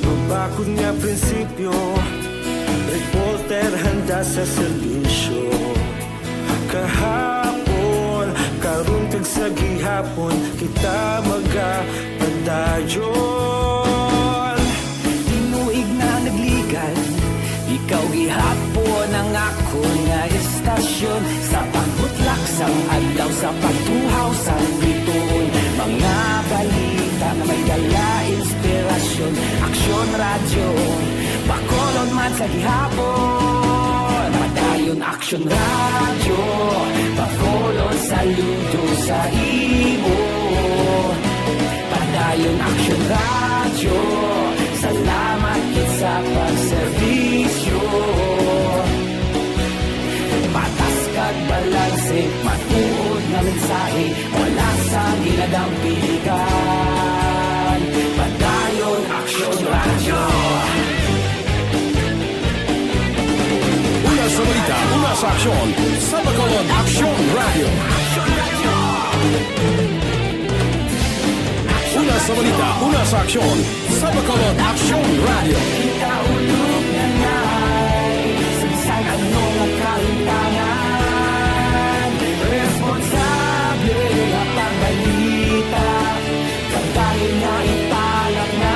Mabakod nga prinsipyo, reporter handa sa serbisyo. Kahapon, karong tag sa gihapon, kita magapadayon. Tinuig na nagligan, ikaw gihapon ang ako nga istasyon. Sa pagbutlak sang adlaw, sa pagtuhaw sa bituon, mga balita na may dala inspirasyon. Aksyon radyo, bakolon man sa gihapon. Padayon Aksyon radyo, bakolon saludo sa imo. Padayon Aksyon radyo, salamat kit sa pagserbisyo. Patas kag balanse, matuod na mensahe, wala sa ginadampilikan. Padayon Aksyon radyo. Una sa balita, una sa aksyon, sa Bacolod Aksyon Radio. Una sa balita, una sa aksyon, sa Bacolod Aksyon Radio. Kaulog na na'y Sinsan ano ang kaintangan. Responsable na pagbalita, pagdahin na ipalag na.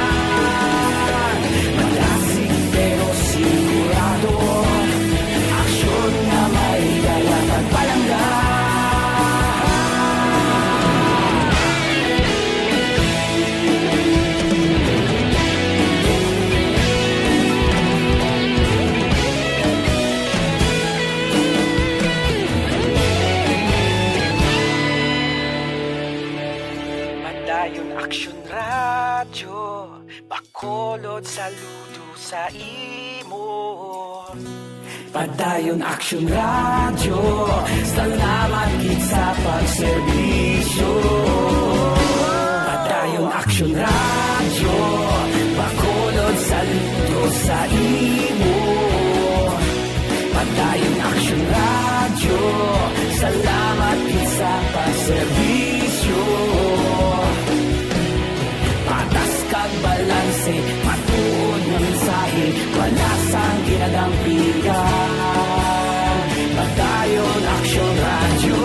Malasig pero sigurado, aksyon na may dala pagpalangga. Padayon Aksyon radyo, bakolod saludo sa imo. Padayon Aksyon radyo, salamat kit sa pagserbisyo. Padayon Aksyon radyo, bakolod saludo sa imo. Padayon Aksyon radyo, salamat kit sa pagserbisyo. Patas kag balanse, matuod na mensahe, wala sang ginadampigan. Padayon Aksyon radyo.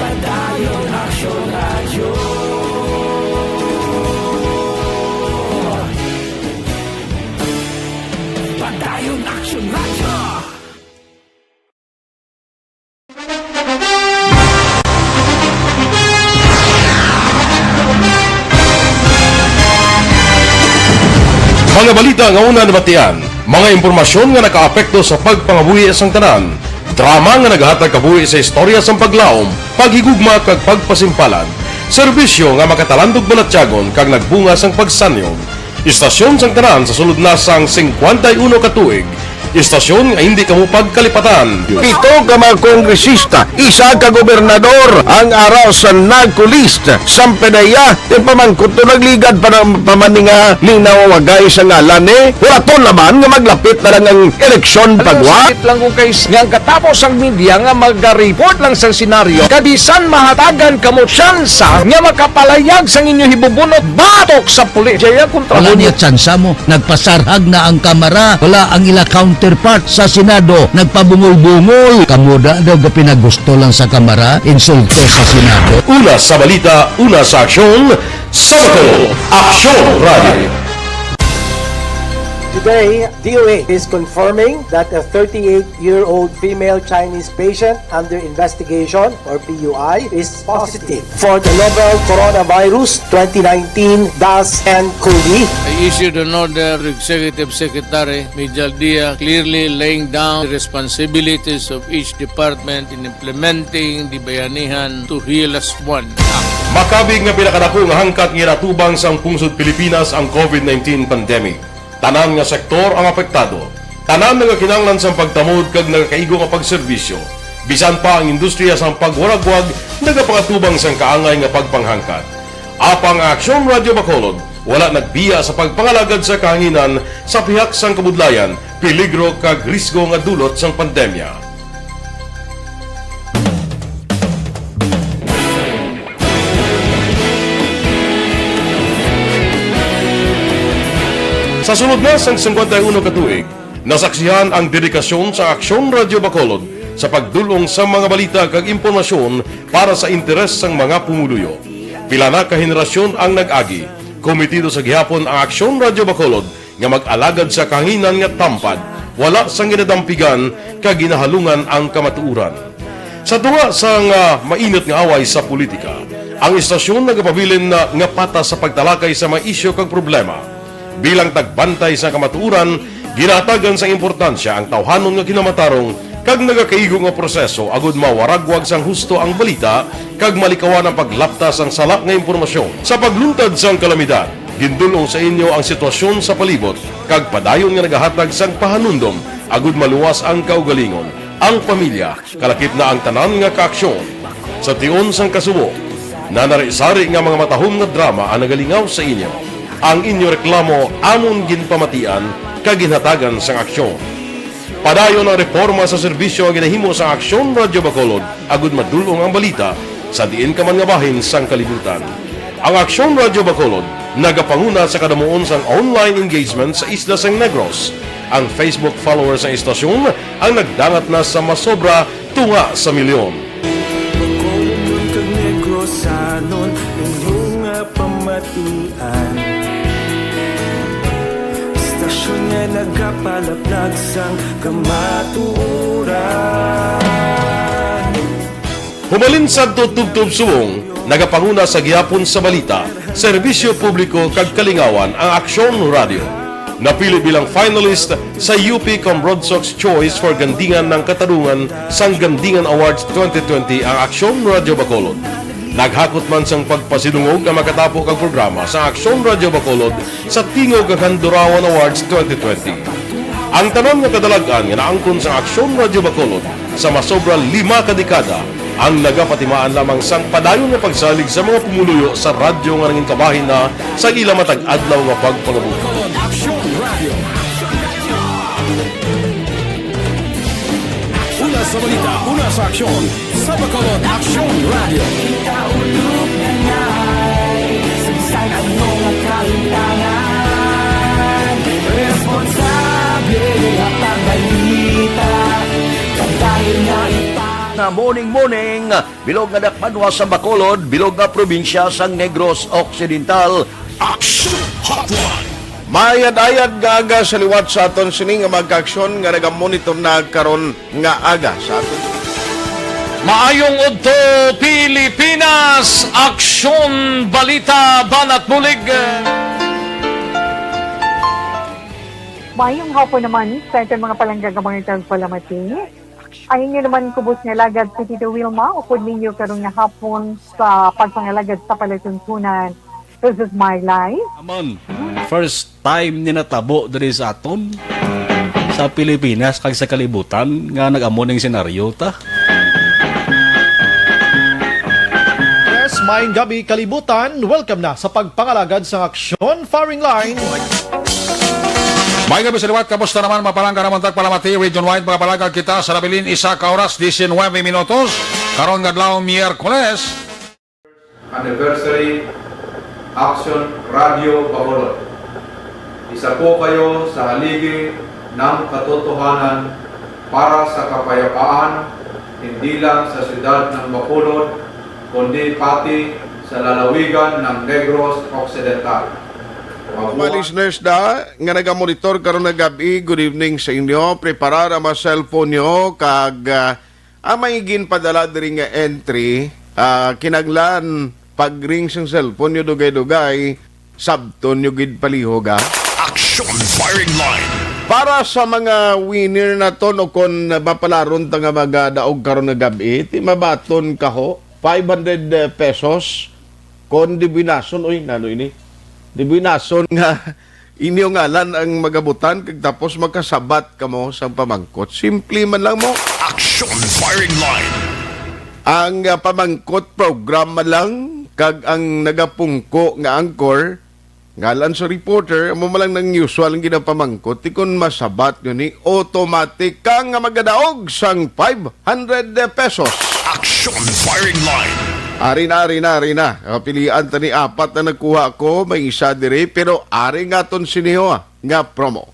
Padayon Aksyon radyo. Padayon Aksyon radyo. Mga balita nga una nabatian, mga impormasyon nga nakaapekto sa pagpangabuhi sang tanan, drama nga naghatag kabuhi sa istorya sang paglaom, paghigugma kag pagpasimpalan, serbisyo nga makatalandog balatyagon kag nagbunga sang pagsanyog, istasyon sang tanan sa sulod na sang 51 ka tuig, istasyon nga hindi kamo pagkalipatan. Pito ka mga kongresista, isa ka gobernador ang araw sa nagkulist sampedaya ti pamangkot to nagligad para pamaninga linaw wagay sa ngalan wala naman nga maglapit na lang ang eleksyon pagwa. Sakit lang kung kayo nga katapos ang media nga mag-report lang sa senaryo kabisan mahatagan kamo tsansa nga makapalayag sa inyo hibubunot batok sa pulis. Jaya kontra Wala niya tsansa mo, nagpasarhag na ang kamara, wala ang ila counterpart sa Senado, nagpabungol-bungol. Kamuda daw ga pinagusto lang sa kamara, insulto sa Senado. Una sa balita, una sa aksyon, sa Bacolod Aksyon Radio. Today, DOA is confirming that a 38-year-old female Chinese patient under investigation, or PUI, is positive for the novel coronavirus 2019-nCoV. I issued an order to Executive Secretary Major Dia clearly laying down the responsibilities of each department in implementing the Bayanihan to Heal as One Act. Makabig nga pinakadako nga hangkat nga natubang sang pungsod Pilipinas ang COVID-19 pandemic. Tanan nga sektor ang apektado. Tanan nga kinahanglan sang pagtamod kag nagakaigo nga pagserbisyo. Bisan pa ang industriya sang pagwaragwag nagapangatubang sang kaangay nga pagpanghangkat. Apang Aksyon Radio Bacolod, wala nagbiya sa pagpangalagad sa kahanginan sa pihak sang kabudlayan, peligro kag risgo nga dulot sang pandemya. Sa sunod na sang 51 katuig, nasaksihan ang dedikasyon sa Aksyon Radio Bacolod sa pagdulong sa mga balita kag impormasyon para sa interes sang mga pumuluyo. Pila na ka henerasyon ang nag-agi, komitido sa gihapon ang Aksyon Radio Bacolod nga mag-alagad sa kahanginan nga tampad, wala sang ginadampigan kag ginahalungan ang kamatuuran. Sa tunga sang mainit nga away sa politika, ang istasyon nagapabilin na nga patas sa pagtalakay sa mga isyu kag problema. Bilang tagbantay sa kamatuuran, ginatagan sa importansya ang tawhanon nga kinamatarong kag nagakaigo nga proseso agud mawaragwag sang husto ang balita kag malikawan ang paglaptas ang salak nga impormasyon. Sa pagluntad sang kalamidad, gindulong sa inyo ang sitwasyon sa palibot kag padayon nga nagahatag sang pahanundom agud maluwas ang kaugalingon, ang pamilya, kalakip na ang tanan nga kaaksyon. Sa tion sang kasubo, nanari-sari nga mga matahom nga drama ang nagalingaw sa inyo. Ang inyo reklamo amon ginpamatian kag ginhatagan sang aksyon. Padayon ang reforma sa serbisyo nga ginahimo sa Aksyon Radio Bacolod agud madulong ang balita sa diin ka man nga bahin sang kalibutan. Ang Aksyon Radio Bacolod nagapanguna sa kadamuon sang online engagement sa isla sang Negros. Ang Facebook followers sa istasyon ang nagdangat na sa masobra tunga sa milyon. Bacolod kag Negros anon inyong pamatian. Stasyon nga nagapalaplag sang kamaturan. Humalin sa tutubtub subong, nagapanguna sa gihapon sa balita, serbisyo publiko kag kalingawan ang Aksyon Radio. Napili bilang finalist sa UP Broadsox Choice for Gandingan ng Katarungan sang Gandingan Awards 2020 ang Aksyon Radio Bacolod. Naghakot man sang pagpasidungog ang makatapo kag programa sa Aksyon Radio Bacolod sa Tingog kag Handurawan Awards 2020. Ang tanon nga kadalagan nga naangkon sa Aksyon Radio Bacolod sa masobra 5 ka dekada ang nagapatimaan lamang sang padayon nga pagsalig sa mga pumuluyo sa radyo nga nangin kabahin na sa ila matag adlaw nga pagpangabuhi. Una sa balita, una sa aksyon, sa Bacolod Aksyon Radio. Kaulog na ngay, sagsay ang mga kalintangan. Responsable at ang balita, dahil na na morning, bilog nga dakpanwa sa Bacolod, bilog nga probinsya sang Negros Occidental. Aksyon Hotline! Mayad-ayad nga aga sa liwat sa aton sini nga magkaaksyon nga nagamonitor na karon nga aga sa aton. Maayong udto Pilipinas, Aksyon Balita Banat Bulig. Mayong hapon naman sa itong mga palanggagamang itang palamati. Ayun nyo naman kubos nga lagad sa Tito Wilma, upod ninyo karong nga hapon sa pagpangalagad sa palatuntunan. This is my life. Amon, first time ni natabo diri sa aton sa Pilipinas kag sa kalibutan nga nag-amo ning senaryo ta. Yes, maayong gabi kalibutan. Welcome na sa pagpangalagad sa Aksyon Firing Line. May gabi sa liwat, kamusta naman mapalangga naman tagpalamati, region-wide mga palagag kita sa nabilin isa ka oras, 19 minutos, karon nga adlaw Miyerkules. Anniversary Aksyon Radio Bacolod. Isa po kayo sa haligi ng katotohanan para sa kapayapaan, hindi lang sa siyudad ng Bacolod, kundi pati sa lalawigan ng Negros Occidental. Mga listeners da, nga nagamonitor karon na gabi, good evening sa inyo. Preparar ang mga cellphone nyo kag amay ginpadala diri nga entry, kinaglan pag-ring sa cellphone nyo dugay-dugay, sabton nyo gid palihoga. Action Firing Line. Para sa mga winner na to, no, kung mapalaron ta nga magadaog karon na gabi, ti mabaton kaho, 500 pesos, kung dibinason, uy, nano ini? Dibinason nga, inyo ngalan ang magabutan, kag tapos magkasabat ka mo sa pamangkot. Simple man lang mo. Action Firing Line. Ang pamangkot program man lang, kag ang nagapungko nga anchor ngalan sa reporter amo malang nang usual ang ginapamangkot tikon masabat yun ni automatic kang nga magadaog sang 500 pesos. Action firing line. Ari na. Pilian ta ni apat na nagkuha ko, may isa dire pero ari nga ton siniho nga promo.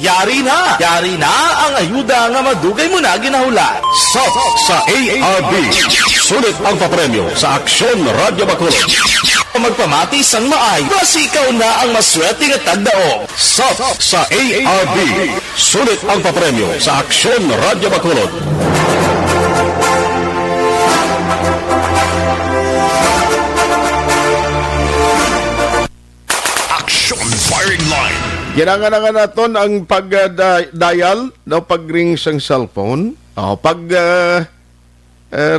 Yari na ang ayuda nga madugay mo na ginahula. Sa ARB, sulit ang papremyo sa Aksyon Radio Bacolod. Magpamati sang maay, basi ikaw na ang maswerte nga tagdaong. Sa ARB, sulit ang papremyo sa Aksyon Radio Bacolod. Action firing line. Ginangan naton ang pag-dial no pag-ring sang cellphone. Pag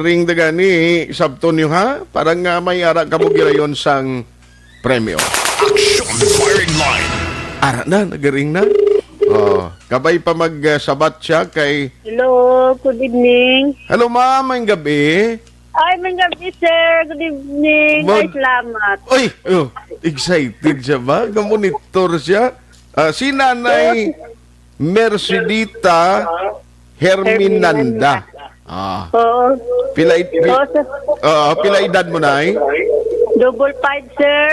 ring daga ni sabton yung ha parang may ara ka mo girayon sang premyo. Action firing line. Ara na nagaring na. Kabay pa magsabat siya kay Hello, good evening. Hello ma'am, may gabi. Ay, may gabi, sir. Good evening. Ay, salamat. Oy, excited siya ba? Gamonitor siya. Si Nanay Mercedita Herminanda. Oo. Pila edad mo na eh? Double 5, sir.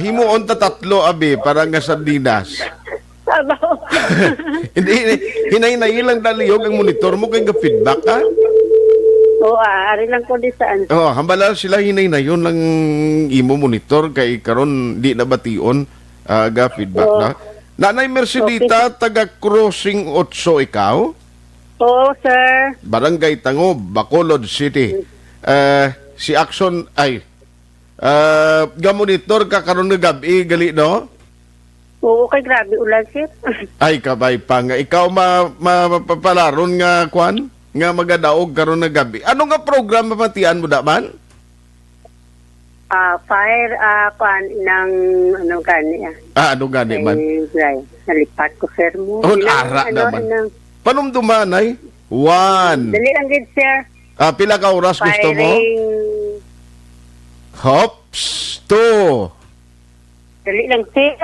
Himuon ta tatlo abi para nga sardinas. Abaw. Hindi hinay-hinay lang daliyog ang monitor mo kay ga-feedback ha? Oo, ari lang ko di saan. Hambala sila hinay-nayon lang imo monitor kay karon di na bation ga feedback na. Nanay Mercedita, taga Crossing 8 ikaw? Oo, sir. Barangay Tango, Bacolod City. Si Aksyon ay gamonitor ka karon nga gabi gali no? Oo, kay grabe ulan, sir. Ay kabay pa nga ikaw mapapalaron nga kwan nga magadaog karon nga gabi. Ano nga program mapatian mo daman? Fire kwan ng ano gani ano gani man? Nalipat ko, sir mo. Ara naman. Panumduman ay? 1. Dali lang gid, sir. Pila ka oras gusto mo? Hops. 2. Dali lang, sir.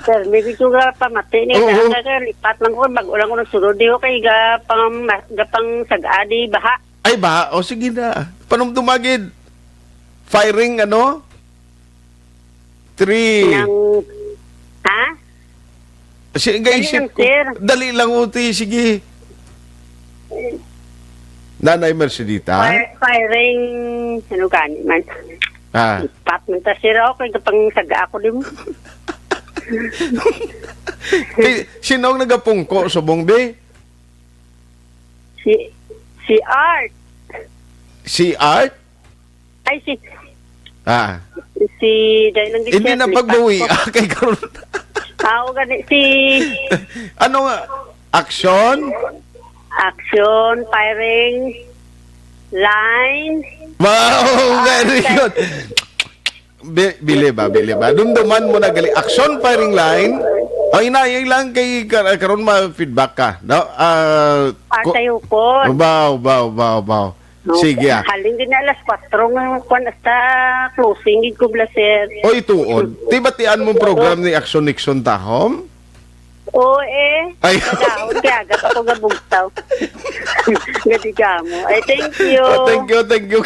Sir, may ko nga pamati ni lipat lang ko bago lang ko nagsunod di ko kay gapang sagadi baha. Ay baha? O sige na. Panumdumagid. Firing ano? 3. Ha? Sige, isip ko. Dali lang uti, sige. Nanay Mercedita? Firing, ano gani man? Lipat man ta sira ako kay gapang saga ako di mo. Sino ang nagapungko sa Bongbe? Si Art. Si Art? Ay, si dahil lang hindi na pagbawi. Kay karon. Gani si ano nga? Aksyon, firing, line. Wow, very good. Bili ba? Dumduman mo na gali. Action, firing line. Ang inayay lang kay karon ma-feedback ka. No? Tayo po. Baw. Sige Haling din alas 4 ng kwan hasta closing gid ko blaser. Oy tuod. Tibatian mo program ni Aksyon Nixon Tahom? Oo Ay. Daon kaya agad ako gabugtaw. Gadi ka mo. Ay, thank you. Thank you.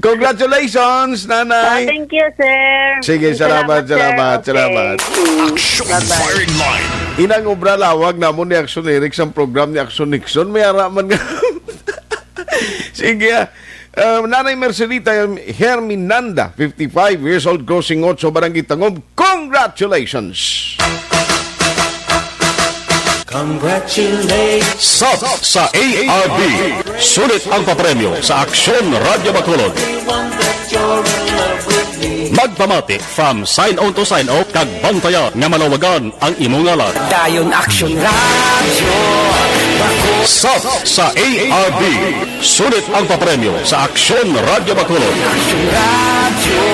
Congratulations, Nanay. Thank you, sir. Sige, salamat. Action firing line. Inang obra lawag namon ni Aksyon Eric sa program ni Aksyon Nixon. May araman nga. Sige, Nanay Mercedita Herminanda, 55 years old, Crossing 8, Barangay Tangob. Congratulations! Sa ARB, sulit ang papremyo sa Aksyon Radio Bacolod. Magpamati from sign-on to sign-off kag bantayan nga malawagan ang imong ngalan. Dayon Aksyon Radio Sa ARB, sulit ang papremyo sa Aksyon Radio Bacolod. Aksyon Radio,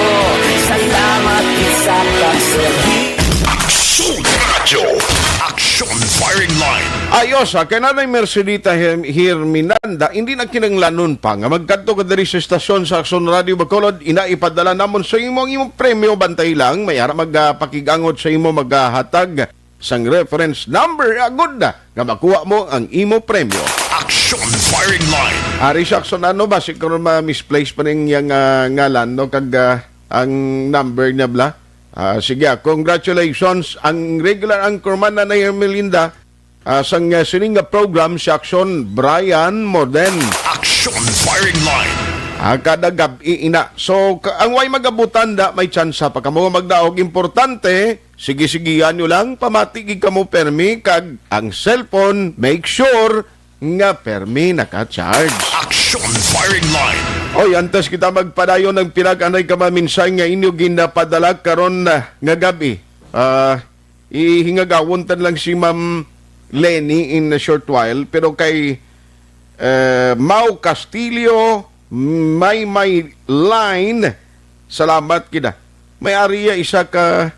salamat sa pagsagi. Aksyon Radio. Aksyon Action Firing Line. Ayos kay Nanay Mercedita Hirminanda, hindi na kinanglanon pa nga magkanto ka diri sa estasyon sa Aksyon Radio Bacolod, inaipadala namon sa imong premyo, bantay lang, may ara magpakigangot sa imo, maghatag sang reference number, agud na nga makuha mo ang imo premyo. Action Firing Line. Ari sa Aksyon basi karon ma-misplace pa ning yang ngalan, no, kag ang number niya bla. Sige, congratulations. Ang regular anchorman na Melinda sang sininga program sa Aksyon, Brian Morden. Action Firing Line. Kada gabi ina. So, ang way magabutan da, may tsansa pa kamo magdaog. Importante, sige-sigihan nyo lang, pamatigig kamo permi, kag ang cellphone, make sure nga permi naka-charge. Action Firing Line. Oy, antes kita magpadayon ng pinag-anay ka maminsay nga inyo ginapadala karon nga gabi. Ihingagawon lang si Ma'am Lenny in a short while, pero kay Mau Castillo, may line, salamat kita. May ariya isa ka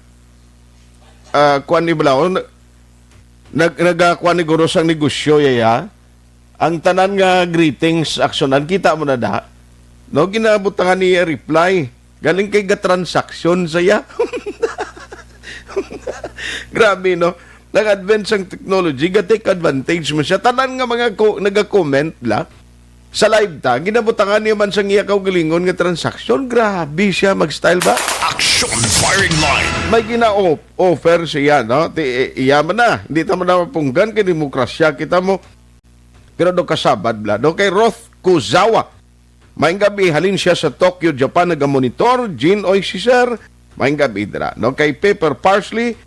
kuan ni Blao, nagakuan ni guro sang negosyo yaya. Ang tanan nga greetings aksyonan, kita mo na da. No, ginabutangan niya reply. Galing kay ga-transaction saya. Grabe, no? Nag-advance ang technology, ga-take advantage mo siya. Tanan nga mga nag-comment la sa live ta, ginabutangan niya man sang iya kaugalingon nga transaction. Grabe siya, mag-style ba? Action Firing Line. May gina-offer siya, no? Iya man na. Hindi tamo na mapunggan kay demokrasya kita mo. Pero do kasabad bla. Do kay Roth Kuzawa. Maing gabi, halin siya sa Tokyo, Japan, nagamonitor. Jean Oy si Sir. Maing gabi dira. No kay Pepper Parsley,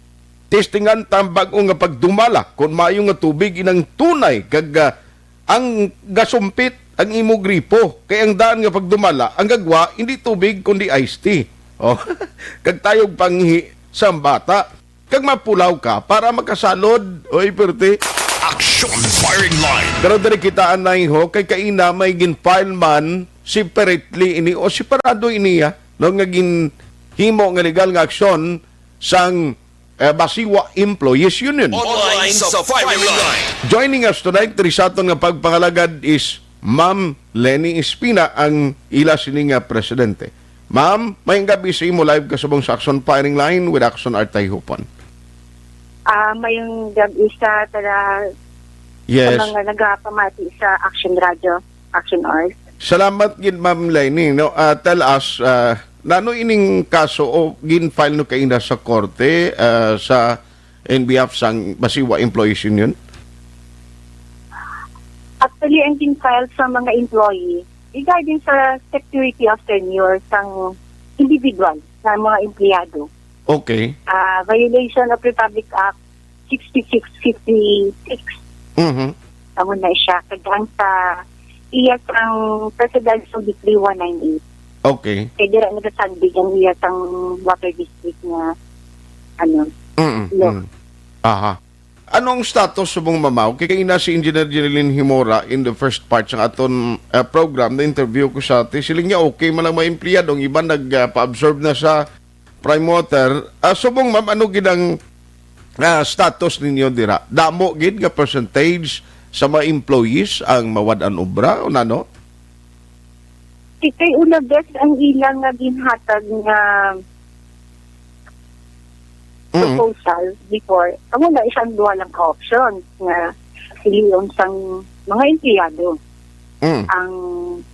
testingan tambag o nga pagdumala kung mayo nga tubig inang tunay kag ang gasumpit ang imo gripo. Kay ang daan nga pagdumala, ang gagwa hindi tubig kundi iced tea. Oh, kag tayog panghi sa bata. Kag mapulaw ka para makasalod. Oy, perte. Action Firing Line. Pero dari kitaan na ho, kay kaina may gin-file man separately ini o separado iniya no nga himo nga legal nga aksyon sang Basiwa Employees Union. Online sa Firing Line. Joining us tonight, trisaton nga pagpangalagad is Ma'am Lenny Espina, ang ila sining presidente. Ma'am, may gabi sa imo live kasubong sa Action Firing Line with Action Art Tayhopon. Mayong gabi sa Yes. sa mga nagapamati sa Action Radio, Action Art. Salamat gin Ma'am Lenny. No, tell us, nano ining kaso o gin-file no kaina sa korte sa in behalf sang Basiwa Employees Union? Actually, ang file sa mga employee regarding sa security of tenure sang individual sa mga empleyado. Okay. Violation of Republic Act 6656. Tamo na siya. Kadang sa iyas ang Presidential Decree 198. Okay. Kaya dira nagasandig ang iyas ang water district na law. Aha. Anong status sa mong mamaw? Kaya na si Engineer Jeneline Himora in the first part sa aton program na interview ko sa atin. Siling niya okay man lang mga empleyado. Ang iba nagpa-absorb na sa prime water. Subong ma'am, ano ginang status ninyo dira? Damo gid nga percentage sa mga employees ang mawad-an obra o nano? Kay una best ang ilang nga ginhatag nga proposal before. Amo na isang duha lang ka option nga siliyon sang mga empleyado. Ang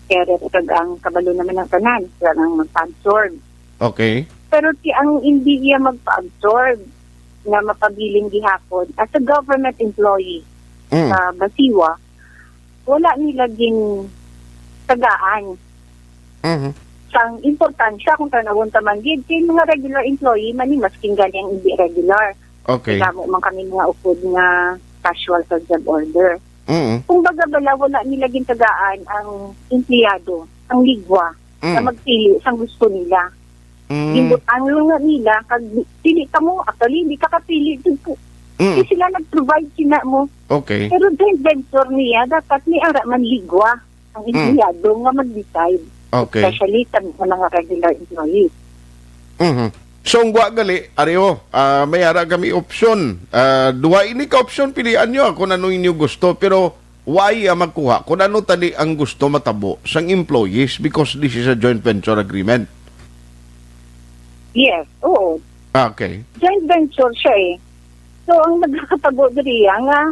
carer at ang kabalo naman ng tanan, sila nang magpa-absorb. Okay. Pero ang hindi iya magpa-absorb na mapabiling gihapon as a government employee sa Basiwa, wala nila gin tagaan. Sang importansya kung tanawon taman gid kay mga regular employee man mas kinggan ang hindi regular. Okay. Kamo man kami mga upod nga casual sa job order. Kung baga bala wala nila gin tagaan ang empleyado, ang ligwa na magpili sang gusto nila. Ang lunga nila, kag pili ka mo, actually, hindi ka kapili dun po. Kasi sila nag-provide sila mo. Okay. Pero joint venture niya, dapat ni ara man ligwa ang empleyado nga mag-decide. Okay. Especially sa mga regular employees. So, ang gali, ariyo, may ara kami option. Duwa ini ka option, pilihan nyo kung ano inyo gusto. Pero, why magkuha? Kung ano tali ang gusto matabo sang employees because this is a joint venture agreement. Yes, oo. Okay. Joint venture siya eh. So, ang nagkakatabo diriya nga,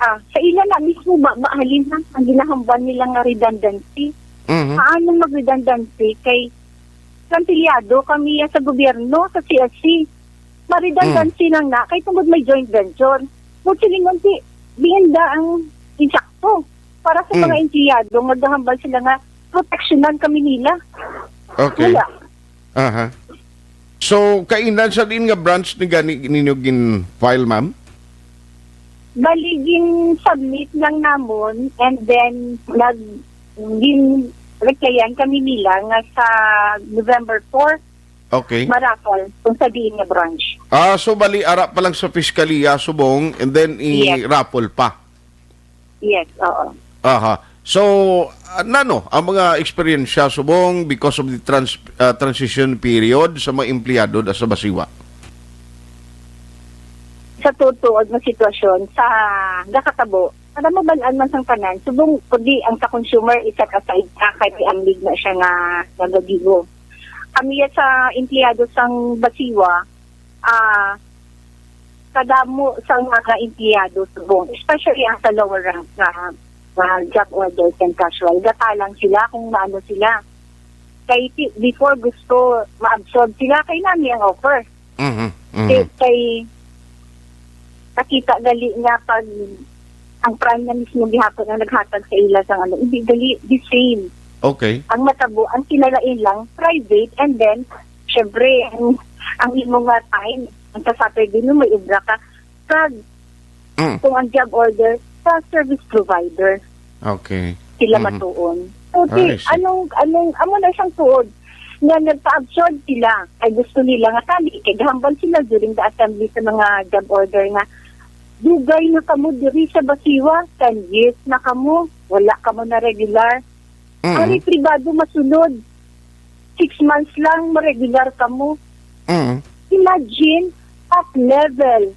sa ila na mismo mahalin na ang ginahamban nila nga redundancy. Paano mag-redundancy kay kantilyado kami sa gobyerno, sa CSC. Ma-redundancy lang na, kay tungod may joint venture. Silingon bienda ang insakto para sa mga empleyado, maghahambal sila nga proteksyonan kami nila. Okay. Wala. Aha. So, kainan sa din nga branch ni ninyo gin-file, ma'am? Baliging submit lang namon and then reklyan kami nila nga sa November 4 Okay. marapol kung sa diin nga branch. So bali ara pa lang sa Piskaliya subong and then i-raffle pa. Yes, oo. Aha. So nano ang mga eksperyensya subong because of the transition period sa mga empleyado sa Basiwa? Sa tutuod na sitwasyon sa Gakatabo, para mabalaan man sang tanan, subong kundi ang sa consumer isa aside kay amlig na siya nga nagagigo. Kami sa empleyado sang Basiwa, kadamo sa mga empleyado subong, especially ang sa lower rank na job orders and casual, gatalang sila kung maano sila. Kay before gusto ma-absorb sila, kay nami ang offer. Kay nakita gali nga pag ang prime na mismo gihapon na naghatag sa ila sa hindi gali the same. Okay. Ang matabo, ang kinalain lang, private, and then, syempre, ang imong nga time, ang sa Saturday no, may ubra ka, kung ang job order, sa service provider. Okay. Sila matuon. Okay, amo na siyang tuod na nagpa-absorb sila. Ay gusto nila nga tali, kay gahambal sila during the assembly sa mga job order nga, dugay na kamo diri sa Basiwa, 10 years na kamo, wala kamo na regular. Ari pribado masunod. 6 months lang ma-regular kamo. Imagine, top level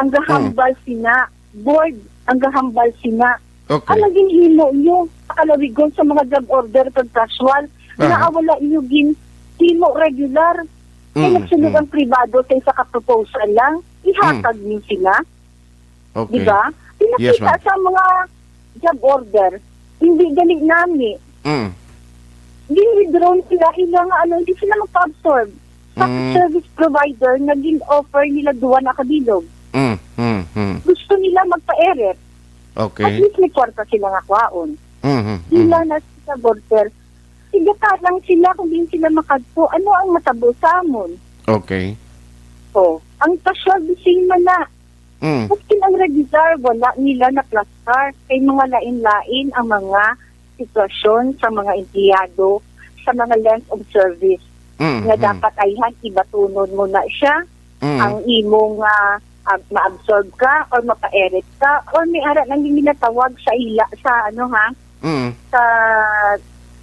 ang gahambal sina, board ang gahambal sina. Okay. Ang naging himo nyo, pakalawigon sa mga job order pag casual, naawala nyo himo regular. Kaya nagsunod ang pribado sa isa ka-proposal lang, ihatag nyo sila. Okay. Diba? Pinakita sa mga job order, hindi galing namin. Withdraw sila, hindi sila magpa-absorb. Sa service provider, naging offer nila duwa na kabilog. Gusto nila magpa-eret. Okay. At least may kwarta sila nga kwaon. Sila na sa border. Sigata lang sila kung din sila makadpo. Ano ang matabo sa amon? Okay. So, ang casual bising man na. Kasi ang regular, wala nila na plaster. Kay mga lain-lain ang mga sitwasyon sa mga empleyado, sa mga length of service. Na dapat ayhan, ibatunon mo na siya. Ang imong ma-absorb ka or mapa-eret ka or may ara nang ginatawag sa sa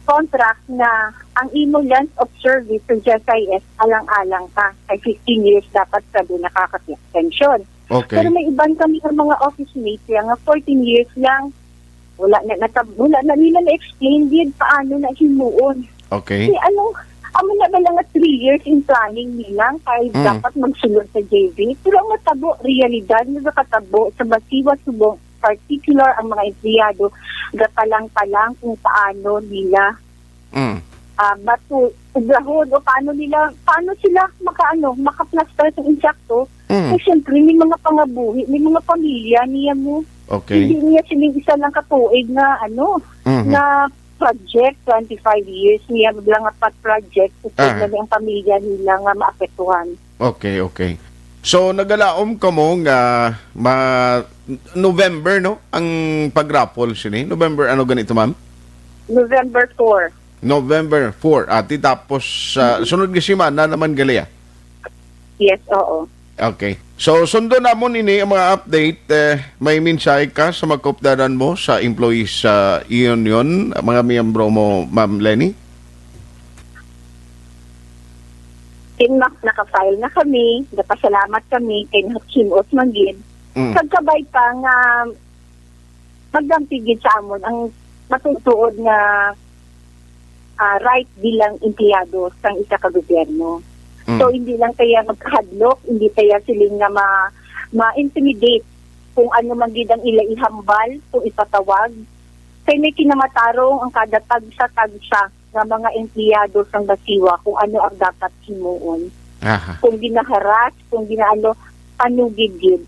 contract na ang imo length of service sa GSIS alang-alang ka. Kay 15 years dapat ka doon nakaka-extension. Okay. Pero may iban kami ng mga office mates nga 14 years lang. Wala na nila na-explain din paano na himuon. Okay. Kasi amo na ba lang 3 years in planning nilang kaya dapat magsulod sa JV. Pero ang matabo, realidad na nakatabo sa Basiwa Subong, particular ang mga empleyado, gatalang-talang kung paano nila ubrahod o paano sila maka-plaster sa insakto. Kasi syempre, may mga pangabuhi, may mga pamilya niya mo. Okay. Hindi niya siling isa lang katuig na na project, 25 years niya lang pat project kasi ang pamilya nila nga maapektuhan. Okay, okay. So nagalaom ka mo nga November no ang pag-raffle sini. November ano ganito ma'am? November 4. November 4. Ati tapos sunod nga semana naman gali. Yes, oo. Okay. So sundo na mo nini ang mga update, may mensahe ka sa magkopdaran mo sa employees sa union, mga miyembro mo Ma'am Lenny? Nakafile na kami, napasalamat kami kay Hakim Osman Gid. Kagkabay pa nga magdamtigid sa amon ang matutuod nga right bilang empleyado sang isa ka gobyerno. So hindi lang kaya magkahadlok, hindi kaya siling nga ma-intimidate kung ano man gid ang ila ihambal, kung ipatawag. Kay may kinamatarong ang kada tagsa nga mga empleyado sang basiwa kung ano ang dapat himuon. Kung ginaharas, kung ginaano, panugid-gid.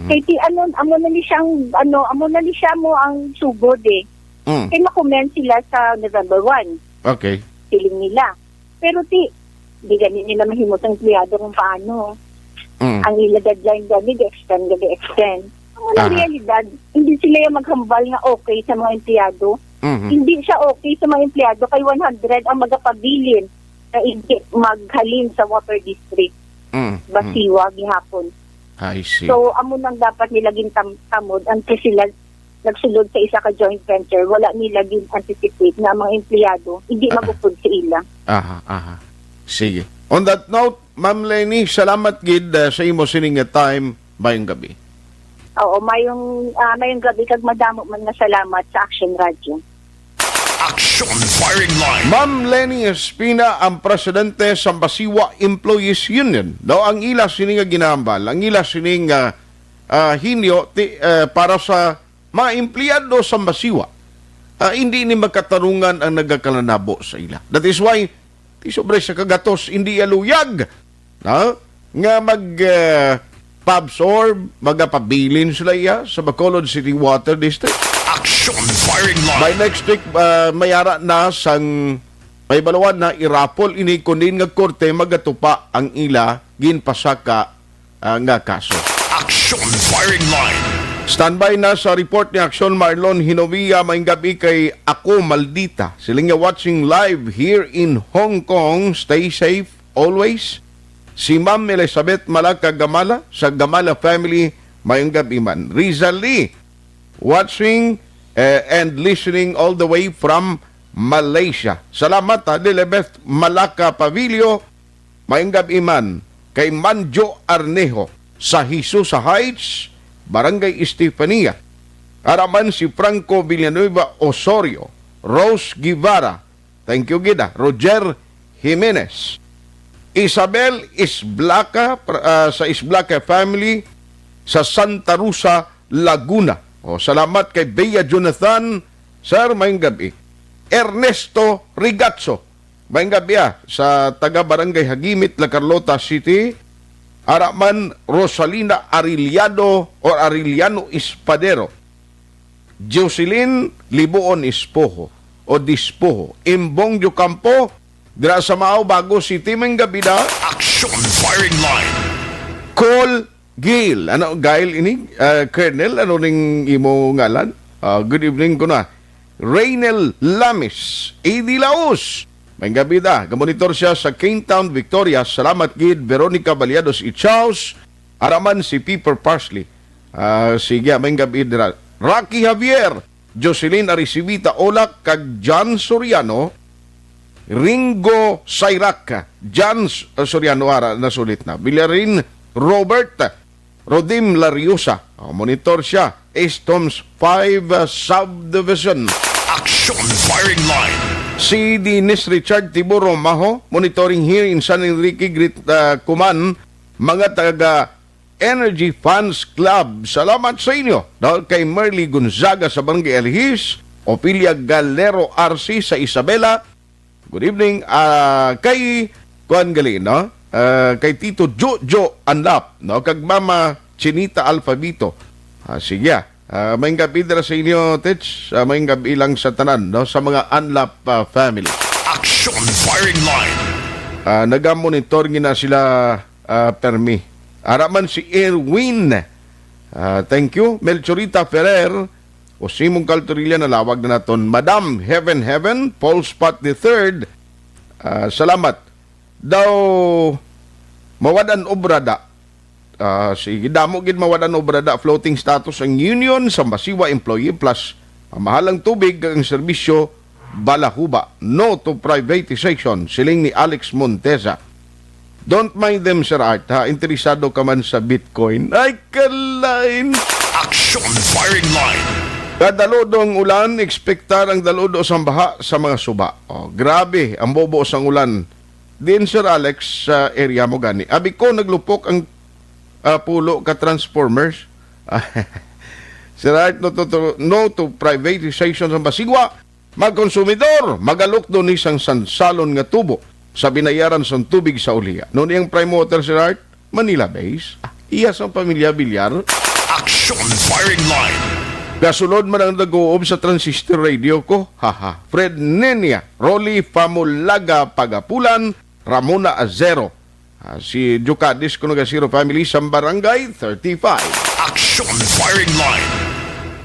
Kay ti amo na ni siya mo ang sugod eh. Kay makomment sila sa November 1. Okay. Feeling nila. Pero di ganit nila mahimot ang empleyado kung paano. Ang ila deadline gani, extend. Ang realidad, hindi sila yung maghambal nga okay sa mga empleyado. Hindi siya okay sa mga empleyado kay 100 ang magapabilin na hindi maghalin sa water district. Basiwa gihapon. I see. So amo nang dapat nila gintamod until sila nagsulod sa isa ka joint venture, wala nila gin anticipate na mga empleyado hindi magupod sa ila. Sige. On that note, Ma'am Lenny, salamat gid sa imo sining time mayong gabi. Oo, mayong gabi kag madamo man nga salamat sa Aksyon Radio. Aksyon Firing Line. Ma'am Lenny Espina, ang presidente sa Basiwa Employees Union. Daw ang ila sining nga ginahambal, ang ila sining hinyo para sa mga empleyado sa Basiwa. Hindi ni magkatarungan ang nagakalanabo sa ila. That is why sobre sa kagatos hindi aluyag nga pabsorb, magapabilin sila sa Bacolod City Water District. Aksyon Firing Line. By next week, mayara na sang may balawan na irapol ini kunin nga korte magatupa ang ila ginpasaka nga kaso. Aksyon Firing Line. Standby na sa report ni Aksyon Marlon Hinovia maing gabi kay Ako Maldita. Siling nga watching live here in Hong Kong. Stay safe always. Si Ma'am Elizabeth Malaka Gamala sa Gamala family mayong gabi man. Rizal Lee watching and listening all the way from Malaysia. Salamat Elizabeth Malaka Pavilio mayong gabi man. Kay Manjo Arnejo sa Jesus Heights, Barangay Estefania. Araman si Franco Villanueva Osorio, Rose Guevara, thank you Gida, Roger Jimenez, Isabel Isblaca sa Isblaca family sa Santa Rosa, Laguna. Salamat kay Bea Jonathan, sir, mayong gabi. Ernesto Rigazzo, mayong gabi sa taga Barangay Hagimit, La Carlota City. Araman Rosalina Ariliano Espadero, Jocelyn Libuon Ispoho o Dispoho, Imbong Campo, dira sa Mao Bago City mayong gabi na. Aksyon Firing Line. Cole Gail, Gail ini? Colonel, ning imo ngalan? Good evening ko na. Raynel Lamis, Edi Laos, may gabi da. Gamonitor siya sa Town, Victoria. Salamat gid Veronica Baliados Ichaus. Araman si Piper Parsley. Sige, may gabi dira. Rocky Javier, Jocelyn Arisibita Olak, kag John Soriano, Ringo Sayrak, John Soriano ara nasulit na. Villarin Robert, Rodim Lariosa. Monitor siya. Estoms 5 Subdivision. Aksyon Firing Line. Si Dennis Richard Tiburo Maho, monitoring here in San Enrique, Great Kuman, mga taga Energy Funds Club. Salamat sa inyo. Dahil kay Merly Gonzaga sa Barangay Alhis, Opilia Galero RC sa Isabela. Good evening. Kay Juan Galino, kay Tito Jojo Anlap, kag Mama Chinita Alfabito. Sige. May gabi dira sa inyo, Tits. May gabi lang sa tanan, sa mga Anlap family. Aksyon Firing Line. Nagamonitor na sila permi. Araman si Erwin. Thank you. Melchorita Ferrer. O Simong Caltorilla na lawag na naton. Madam Heaven, Paul Spot III. Salamat. Daw mawadan obrada. Sige, damo gid mawadan obrada floating status ang union sa Basiwa employee plus mahalang tubig ang serbisyo balahuba. No to privatization. Siling ni Alex Monteza. Don't mind them, Sir Art, ha? Interesado ka man sa Bitcoin. Ay, kalain! Action firing line. Kadaludong ulan, ekspektar ang daludo sa baha sa mga suba. Oh, grabe, ang bobo sang ulan. Din, Sir Alex, sa area mo gani. Abi ko, naglupok ang pulo ka transformers. Sir Art, no to privatization sa basigwa. Magkonsumidor, magalok doon isang sansalon nga tubo sa binayaran sa tubig sa uliya. Noon yung prime water, Sir Art, Manila base. Iya sa pamilya Bilyar. Action firing line. Kasunod man ang nag-uub sa transistor radio ko. Haha. Fred Nenia, Rolly Famulaga Pagapulan, Ramona Azero. Si Jukadis ko Zero Family sa Barangay 35. Action firing line.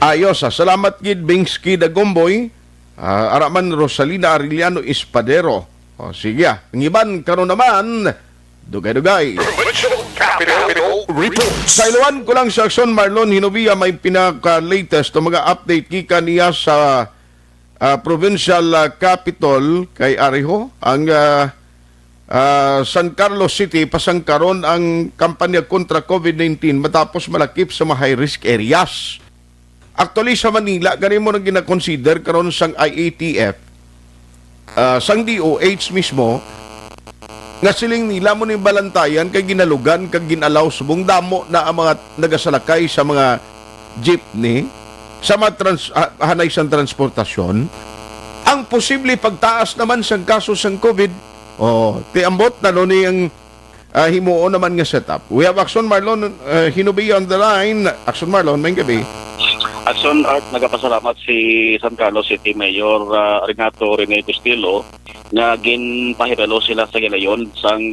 Ayos, salamat gid Bingski Dagomboy. Araman Rosalina Arellano Espadero. O sige, ang iban karon naman, dugay-dugay. Sa iluan ko lang sa Aksyon, Marlon Hinubia, may pinaka-latest o mga update kika niya sa provincial capital kay Ariho. Ang San Carlos City, pasangkaron ang kampanya kontra COVID-19 matapos malakip sa mga high-risk areas. Actually, sa Manila, ganun mo na gina-consider karon sang IATF, sang DOH mismo, nga siling nila mo ng balantayan kay ginalugan kag ginalaw subong damo na ang mga nagasalakay sa mga jeepney sa mga hanay sang transportasyon. Ang posible pagtaas naman sang kaso sang COVID, tiambot na no ni ang himuon naman nga setup. We have Aksyon Marlon Hinubi on the line. Aksyon Marlon, may gabi. Aksyon Art, nagapasalamat si San Carlos City Mayor Renato Rene Castillo na ginpahibalo sila sa gilayon sang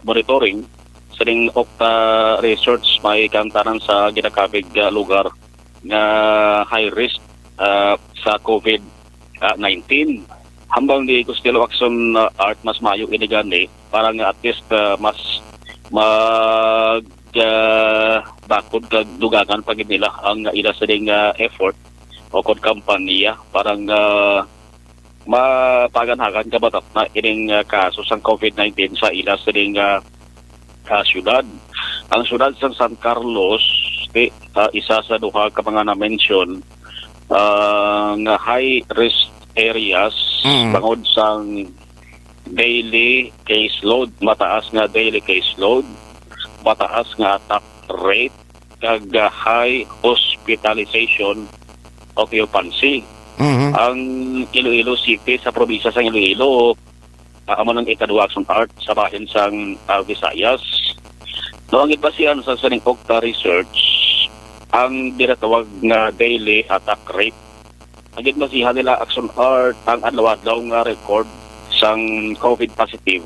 monitoring sa ring Okta Research may kantanan sa ginakabig lugar na high risk sa COVID-19. Hambang ni Castillo Aksyon Art mas mayo inigani parang at least mas bakod kag dugangan pag nila ang ila sa ding effort o kod kampanya parang mapaganhagan kabatat na ining kaso sang COVID-19 sa ila sa ding syudad. Ang syudad sang San Carlos isa sa duha ka mga na-mention nga high risk areas bangod sang daily caseload, mataas nga daily caseload, mataas nga attack rate, kag high hospitalization occupancy. Ang Iloilo City sa probinsya sa Iloilo, amo ng ikaduwa Aksyon Art sa bahin sang Visayas. No, ang ibasihan sa saning Okta Research, ang dinatawag nga daily attack rate. Ang ibasihan nila Aksyon Art ang adlaw-adlaw nga record sang COVID positive.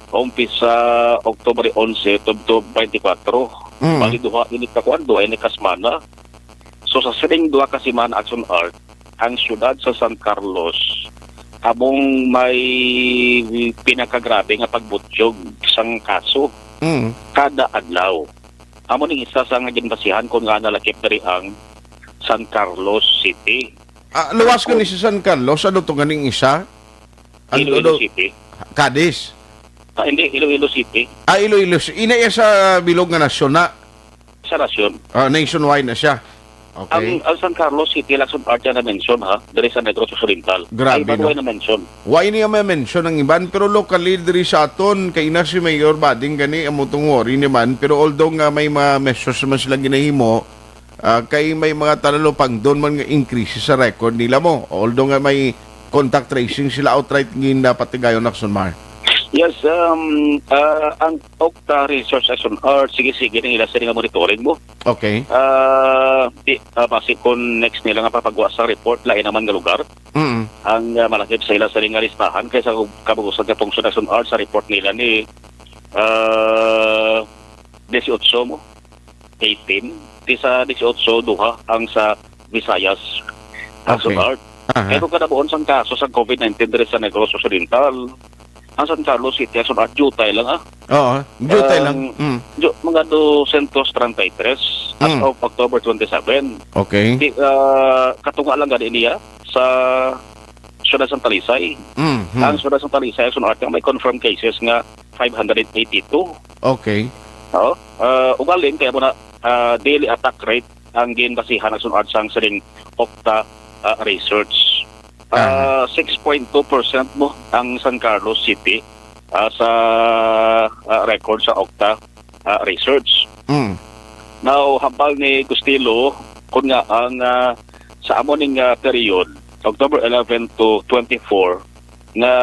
Umpisa Oktubre 11 to 24. Bali duha ini kakuan, duha ini kasmana. So sa sining duha ka semana Aksyon Art, ang syudad sa San Carlos abong may pinakagrabe nga pagbutyog sang kaso kada adlaw. Amo ning isa sa nga ginbasihan kung nga nalakip diri ang San Carlos City. Luwas ko ni sa San Carlos, ano to ganing isa? Iloilo City. Cadiz. Hindi, Iloilo City. Iloilo City. Ina sa bilog nga nasyon na? Sa nasyon. Nationwide na siya. Okay. Ang San Carlos City, Aksyon Art na mention ha, dari sa Negros Occidental. Grabe, no? Ay, na mention. Why niya may mention ang iban, pero locally diri sa aton, kay na si Mayor Bading gani, amutong worry naman, pero although nga may mga measures man sila ginahimo, kay may mga talalopang doon man nga increase sa record nila mo. Although nga may contact tracing sila outright ngin dapat tigayon Aksyon Mar. Yes, ang Okta Research Action Art, sige-sige nila sa nga monitoring mo. Okay. Basi kung next nila nga papagawa sa report, lain naman nga lugar. Ang malakip sa ila sa nga listahan, kaysa kabugusan nga function Action Art sa report nila ni 18 mo, 18. Di sa 18, duha ang sa Visayas Action Art. Pero kadabuon sang kaso sa COVID-19 diri sa Negros Occidental, ang San Carlos City, Action Art, jutay lang Oo, jutay lang. Mga 233 as of October 27. Okay. Katunga lang gani niya sa Syudad Santa Talisay. Ang Syudad Santa Talisay, Action Art, may confirmed cases nga 582. Okay. Ugaling kaya mo na daily attack rate ang ginbasihan ng sunod sang sining Okta research. 6.2% mo ang San Carlos City sa record sa Okta research. Now, hambal ni Gustilo, kung nga ang sa amoning period, October 11 to 24, nga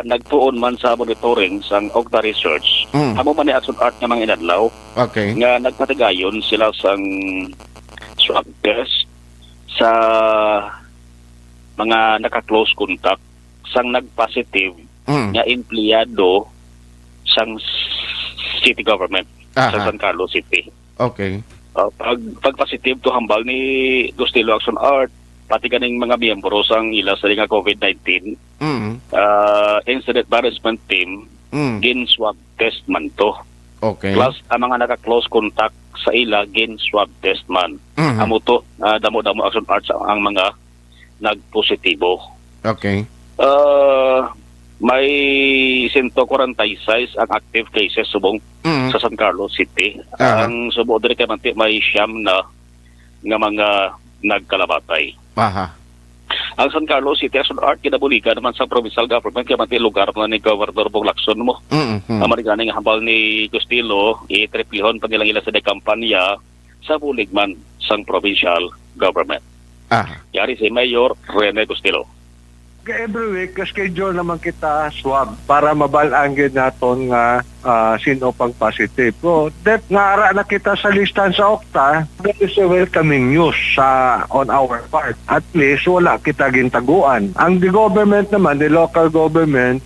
nagtuon man sa monitoring sa Okta research, amo man ni Aksyon Art nga mga inadlaw, okay, nga nagpatigayon sila sang swab test sa mga naka-close contact sang nag-positive nga empleyado sang city government sa San Carlos City. Okay. Pag positive to hambal ni Gustilo Aksyon Art, pati kaning mga miyembro sang ila sa nga COVID-19, incident management team, gin swab test man to. Okay. Plus, ang mga naka-close contact sa ila, gin swab test man. Amo to, damo-damo Aksyon Art ang mga nagpositibo. Okay. May 146 ang active cases subong sa San Carlos City. Ang subo diri kay manti may siyam na nga mga nagkalabatay. Ang San Carlos City Action Art kinabulikan naman sa provincial government kay manti lugar na ni Governor Bong Lacson mo. Amerikana nga hambal ni Gustilo itriplihon pa nilang ila sa kampanya sa buligman sang provincial government. Yari si Mayor Rene Gustilo. Every week, schedule naman kita swab para mabalangin naton nga sino pang positive. So, that nga ara na kita sa listahan sa Okta, that is a welcoming news on our part. At least, wala kita gintaguan. Ang the government naman, the local government,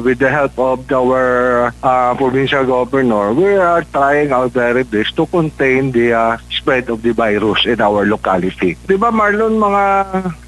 with the help of our provincial governor, we are trying our very best to contain the spread of the virus in our locality. Di ba, Marlon, mga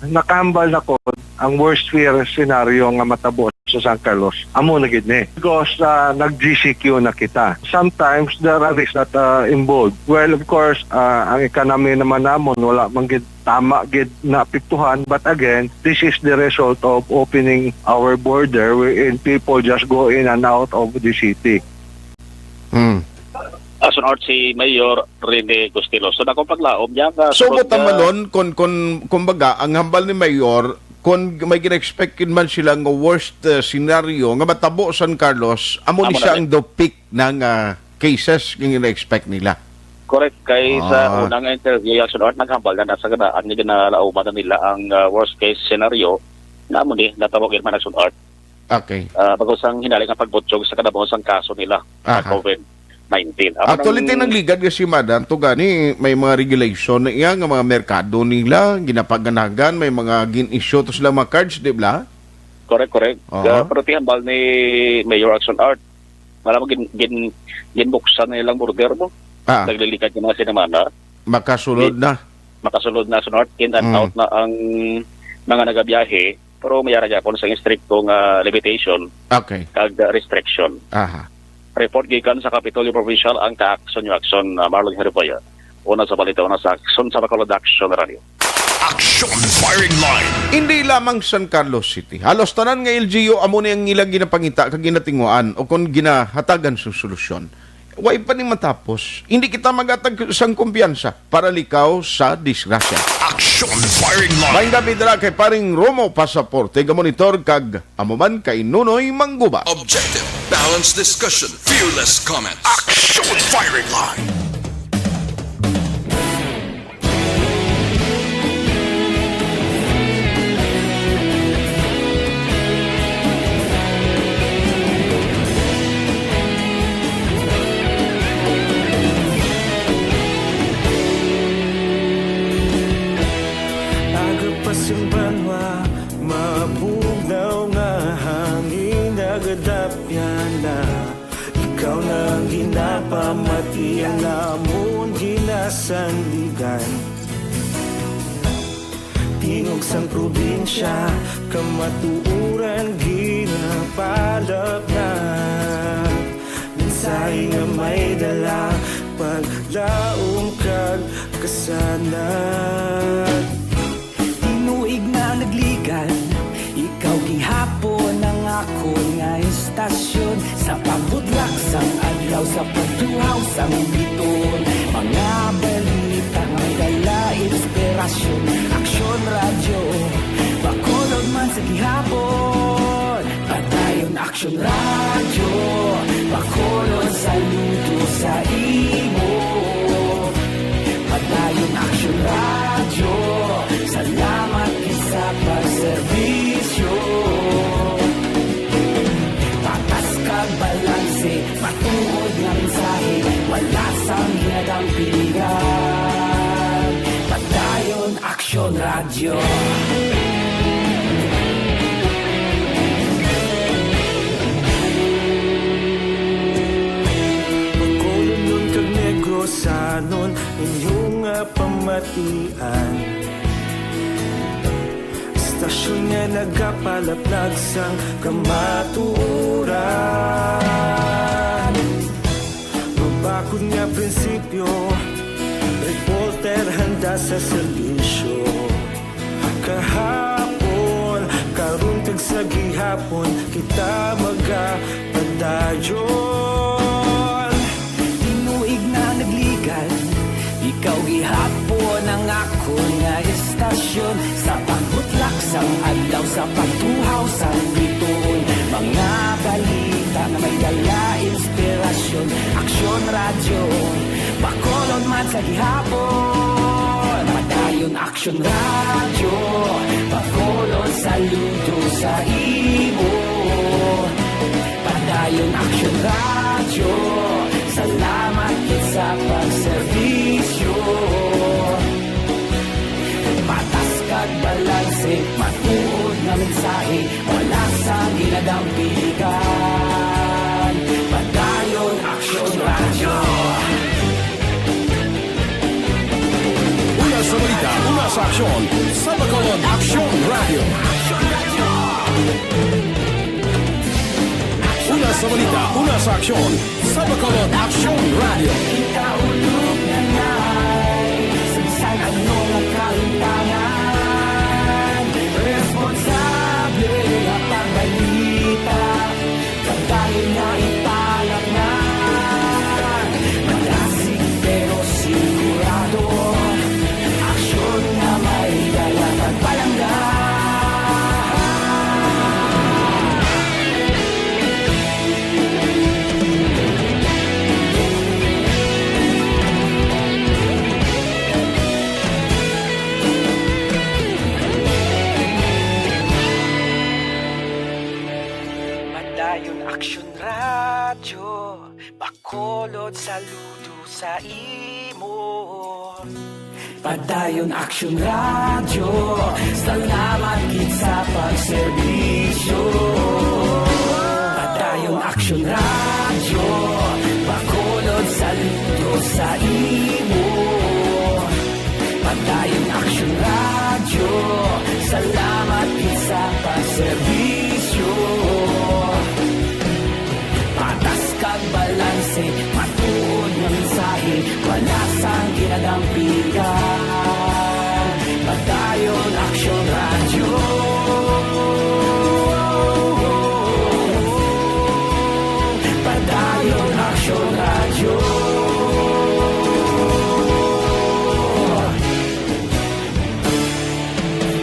nakambal na ko, ang worst fear scenario nga matabo sa San Carlos, amo na gid ni. Because nag-GCQ na kita. Sometimes there are risks that involved. Well, of course, ang economy naman namon wala man gid tama gid na apektuhan, but again, this is the result of opening our border wherein people just go in and out of the city. Asun Art si Mayor Rene Gustilo. So nakong paglaom niya nga so malon kumbaga ang hambal ni Mayor kung may gina-expect man sila ng worst scenario nga matabo San Carlos, amo ni siya ang peak ng cases yung gina-expect nila. Correct. Kay sa unang interview, Action Art naghambal na nasa ganaan nga ginalauman na nila ang worst case scenario na amo ni natawagin man Action Art. Okay. Bagos ang hinaling ang pagbutyog sa kadabos ang kaso nila sa COVID-19. Actually, ng ligad kasi madam, to gani, may mga regulation na iya nga mga merkado nila, ginapaganagan, may mga gin-issue to sila mga cards, di ba? Correct. Pero tihambal ni Mayor Action Art, malamang ginbuksan na ilang border mo. Naglilikad yung mga sinamana. Makasulod na Action Art, in and out na ang mga nagabiyahe, pero mayara niya po sa strictong limitation kag restriction. Report gikan sa Kapitolyo Provincial ang ka-Aksyon yung Aksyon Marlon Herboya. Una sa balita, una sa Aksyon sa Bacolod Aksyon Radio. Aksyon Firing Line. Hindi lamang San Carlos City. Halos tanan nga LGU amo ni ang ilang ginapangita kag ginatinguan o kung ginahatagan sa solusyon. Way pa ni matapos. Hindi kita magatag sang kumpiyansa para likaw sa disgrasya. Aksyon Firing Line. May gabi dala kay paring Romo Pasaporte ga monitor kag amuman kay Nunoy Mangguba. Objective, balanced discussion, fearless comment. Aksyon Firing Line. Agapasang banwa, mabugnaw nga hangin agadapya na. Ikaw nang ginapamati ang namon ginasandigan. Tingog sang probinsya, kamatuuran ginapalap na. Minsay nga may dala, paglaom kag kasanat. Tinuig na nagligad, ikaw gihapon ang ako nga istasyon sa pagbutlak sang adlaw sa pagtuhaw sang biton. Mga balita may dala inspirasyon. Aksyon radyo, bakolod man sa gihapon. Padayon Aksyon radyo, bakolod saludo sa imo. Padayon Aksyon radyo, salamat sa pagserbisyo. Patas kag balanse, matuod nga mensahe, wala sang hinadang pilihan. Padayon Aksyon radyo. Pagkulong kag negrosanon, inyong pamatian. Istasyon nga nagapalaplag sang kamaturan. Mabakod nga prinsipyo, reporter handa sa serbisyo. Kahapon, karong tag sa gihapon, kita magapadayon. Tinuig na nagligal, ikaw gihapon ang ako nga istasyon sa pagbutlak sang adlaw sa pagtuhaw sang biton. Mga balita na may dala inspirasyon. Aksyon radyo, bakolod man sa gihapon. Padayon Aksyon radyo, bakolod saludo sa imo. Padayon Aksyon radyo, salamat sa pagserbisyo. Patas kag balanse, matuod nga mensahe, wala sa ginadang pilihan. Padayon Aksyon radyo. Una sa balita, una sa aksyon, sa bakolod Aksyon Radio. Una sa balita, una sa aksyon, sa bakolod Aksyon Radio. Kaulog na ngay, sinsan anong ang kalintangan. Responsable ang pagbalita, pagdahil na ipalak na. Malasig pero sigurado, aksyon na may dala pagpalangga. Padayon Aksyon radyo, bakolod saludo sa imo. Padayon Aksyon radyo, salamat gid sa pagserbisyo. Padayon Aksyon radyo, bakolod saludo sa imo. Padayon Aksyon radyo, salamat gid sa pagserbisyo. Patas kag balanse, matuod nga mensahe, wala sang ginadang pilihan. Padayon Aksyon radyo. Padayon Aksyon radyo.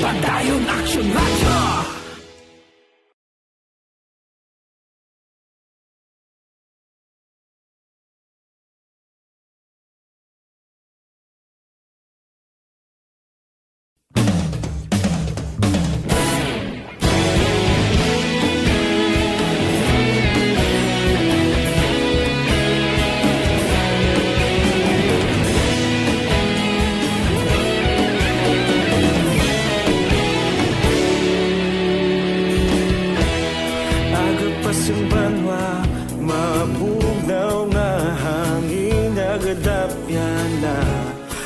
Padayon Aksyon radyo. Banwa, mabugnaw na hangin nagadapyan na.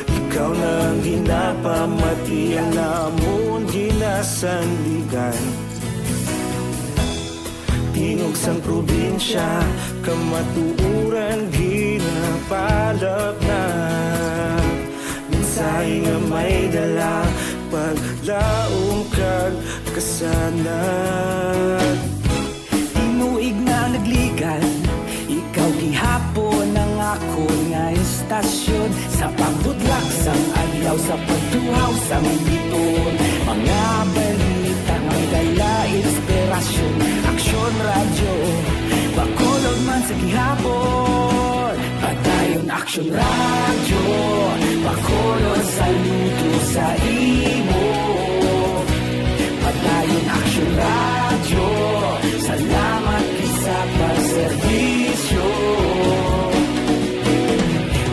Ikaw na ang ginapamatian namon ginasandigan. Tingog sang probinsya, kamatuuran ginapalap na. Mensahe nga may dala, paglaong kag kasanat. Inuig na istasyon sa pagbudlak sang adlaw sa pagtuhaw sa militon. Mga balita nga dala inspirasyon, aksyon radyo, bakolod man sa gihapon. Padayon aksyon radyo, bakolod saludo sa imo. Padayon aksyon radyo, salamat sa pagserbisyo.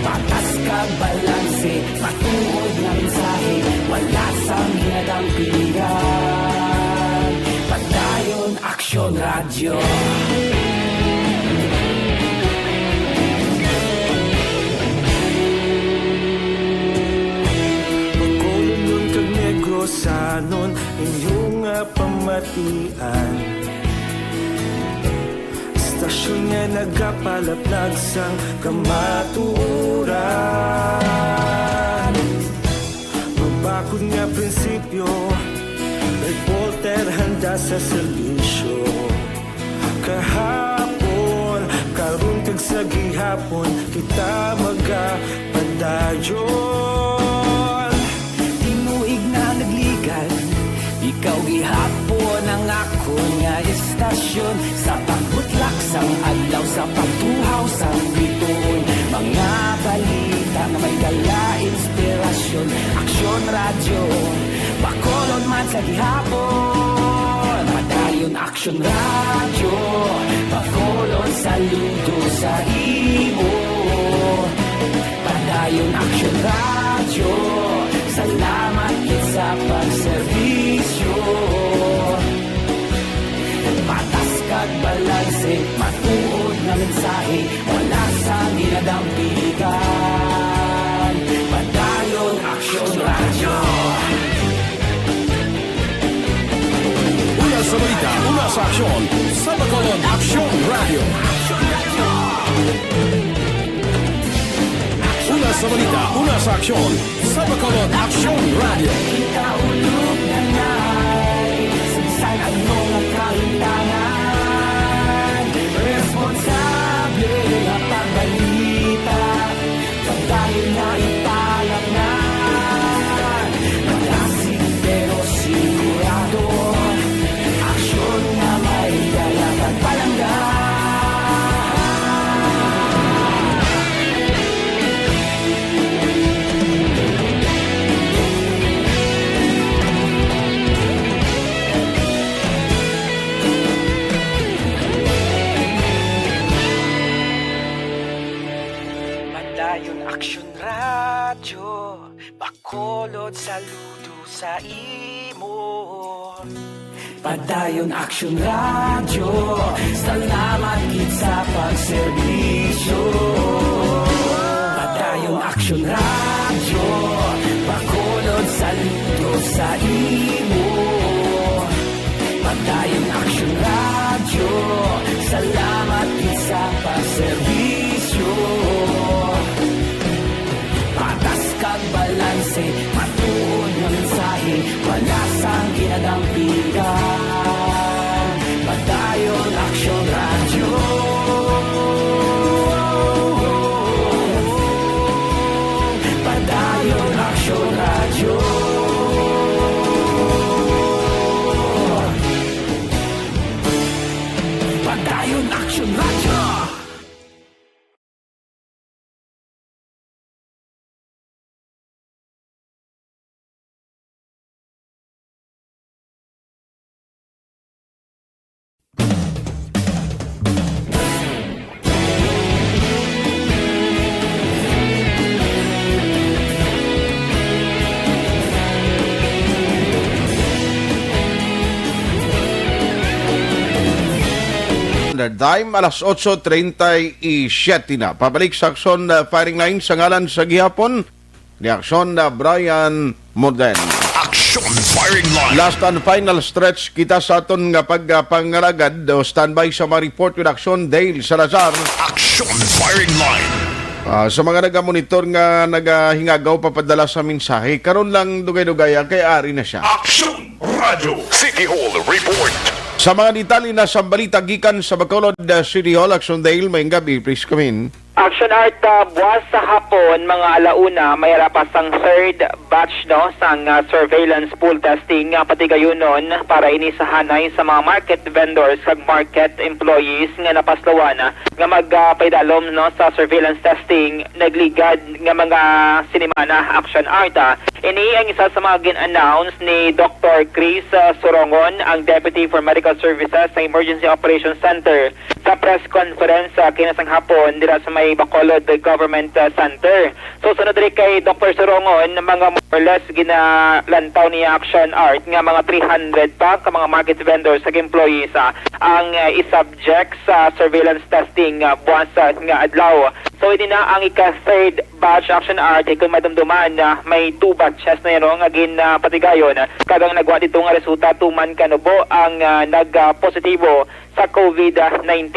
Patas kag balanse, matuod na mensahe, wala sang hinadampingan. Padayon aksyon radyo. Pagkulunod kag negrosanon, inyong pamatian. Istasyon nga nagapalaplag sang kamatuuran. Magbakod nga prinsipyo, reporter handa sa serbisyo. Kahapon, karon kag sa gihapon, kita magapadayon. Tinuig na nagligal, ikaw gihapon ang ako nga istasyon sa pagbutlak sang adlaw sa pagtuhaw sang bituon. Mga balita na may dala inspirasyon, aksyon radyo, bakolon man sa gihapon. Padayon aksyon radyo, bakolon saludo sa imo. Padayon aksyon radyo, salamat kit sa pagserbisyo. Patas kag balanse, matuod na mensahe, wala sa ginadampigan. Padayon aksyon radyo. Una sa balita, una sa aksyon, sa Bacolod Aksyon Radio. Una sa balita, una sa aksyon, sa Bacolod Aksyon Radio. Kaulog na na'y sagsang ang mga kahintangan. Responsable na pagbalita, pagdahil na ipalak na. Malasig pero sigurado, aksyon na may dalang pagpalanggan. Aksyon radyo, bakolod saludo sa imo. Padayon aksyon radyo, salamat kit sa pagserbisyo. Padayon aksyon radyo, bakolod saludo sa imo. Padayon aksyon radyo, salamat kit sa pagserbisyo. Patas kag balanse, matuod na mensahe, wala sang ginadampigan. Padayon aksyon radyo. Padayon aksyon radyo. Padayon aksyon radyo. Time, alas 8:37 na. Pabalik sa Aksyon firing line sa ngalan sa gihapon ni Aksyon na Brian Moden. Aksyon firing line. Last and final stretch kita sa aton nga pagpangalagad o standby sa mga report with Aksyon Dale Salazar. Aksyon firing line. Sa mga nagamonitor nga nagahingagaw papadala sa mensahe, karon lang dugay-dugaya kay ari na siya. Aksyon Radio City Hall Report. Sa mga detalye na sa balita gikan sa Bacolod City Hall, Aksyon Dale, may gabi, please come in. Action Art, buwas sa hapon, mga alauna, may rapasang third batch no, sang surveillance pool testing pati gayon nun para inisahanay sa mga market vendors kag market employees nga napaslawan nga magpaidalom no, sa surveillance testing nagligad nga mga sinimana Action Art. Ini ang isa sa mga gin-announce ni Dr. Chris Sorongon, ang Deputy for Medical Services sa Emergency Operations Center sa press conference kinasang hapon dira sa may Bacolod Government Center. So sunod rin kay Dr. Sorongon, mga more or less ginalantaw ni Action Art nga mga 300 pa ka mga market vendors sa employees ang isubject sa surveillance testing buwas nga adlaw. So hindi na ang ika-third batch Action Art kung madumduman may 2 batches na yan nga ginapatigayon kagang nagwa dito nga resulta tuman kanubo ang nag-positibo sa COVID-19.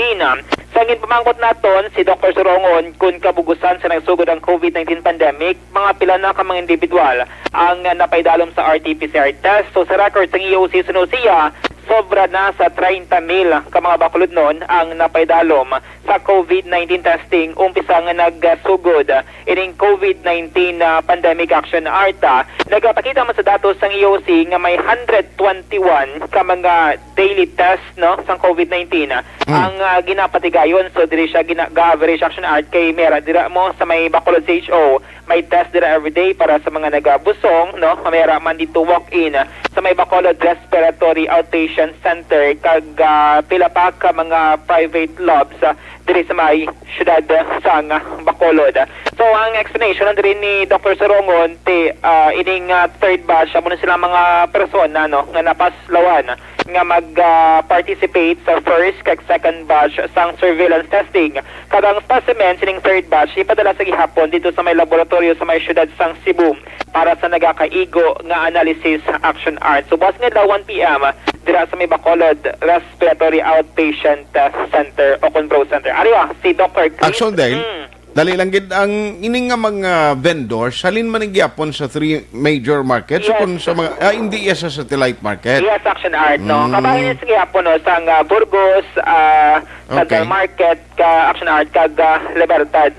Sa ngin pamangkot naton si Dr. Sorongon kung kabugusan sa nagsugod ang COVID-19 pandemic, mga pila na ka mga individual ang napaidalom sa RT-PCR test. So sa record ng EOC sinusiya, sobra na sa 30,000 ka mga bakulod nun ang napaidalom sa COVID-19 testing umpisa nga nagsugod ining COVID-19 pandemic Action Art. Nagpakita man sa datos ng EOC nga may 121 ka mga daily test no sa COVID-19 ang ginapatigayon. So diri siya gina-average Action Art kay mera dira mo sa may Bacolod CHO may test dira everyday para sa mga nagabusong no mera man dito walk in sa may Bacolod Respiratory Outpatient Center kag pila pa ka mga private labs diri sa may syudad sang Bacolod. So ang explanation rin ni Dr. Sorongon ining third batch muna sila mga persona no nga napaslawan nga mag-participate sa first kag second batch sang surveillance testing. Kadang specimen sining third batch ipadala sa gihapon dito sa may laboratorio sa may syudad sang Cebu para sa nagakaigo nga analysis Action Art. So bukas nga 1 p.m. dira sa may Bacolod Respiratory Outpatient Center o Control Center. Ariwa, si Dr. Chris. Action dahil, dali lang gid ang ining nga mga vendors halin man gyapon sa 3 major markets yes. Kung sa mga hindi sa satellite market. Yes, Action Art no. Kabahin sa gyapon no sang Burgos okay. Market ka Action Art kag Libertad.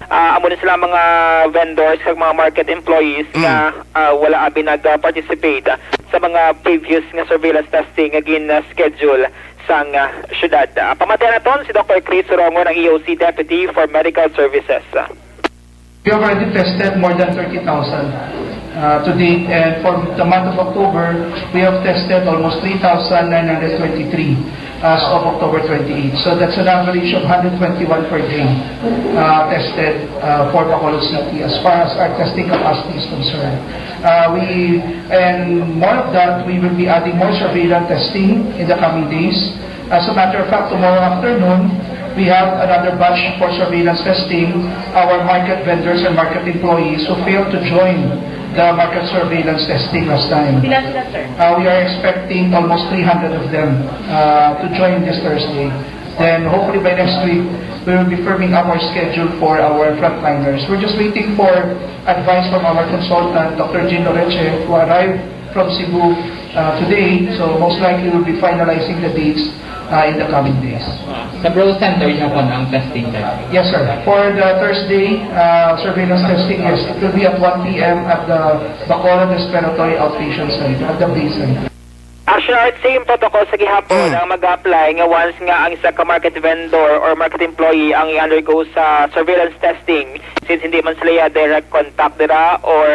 Amo na sila mga vendors kag mga market employees nga wala abi nag-participate sa mga previous nga surveillance testing again schedule sang syudad. Pamatayan naton si Dr. Chris Sorongon ng EOC Deputy for Medical Services. We have already tested more than 30,000 to date, and for the month of October, we have tested almost 3,923 as of October 28. So that's an average of 121 per day tested for Bacolod City as far as our testing capacity is concerned. And more of that, we will be adding more surveillance testing in the coming days. As a matter of fact, tomorrow afternoon, we have another batch for surveillance testing our market vendors and market employees who failed to join the market surveillance testing last time. We are expecting almost 300 of them to join this Thursday. Then hopefully by next week, we will be firming up our schedule for our frontliners. We're just waiting for advice from our consultant, Dr. Gino Reche, who arrived from Cebu today. So most likely we'll be finalizing the dates in the coming days. Sa Bro Center niyo po ang testing time? Yes, sir. For the Thursday surveillance testing, yes, it will be at 1 p.m. at the Bacolod Respiratory Outpatient Center, at the base center. Action Art, same protocol sa gihapon ang mag-apply nga once nga ang isa ka market vendor or market employee ang i-undergo sa surveillance testing since hindi man sila direct contact dira or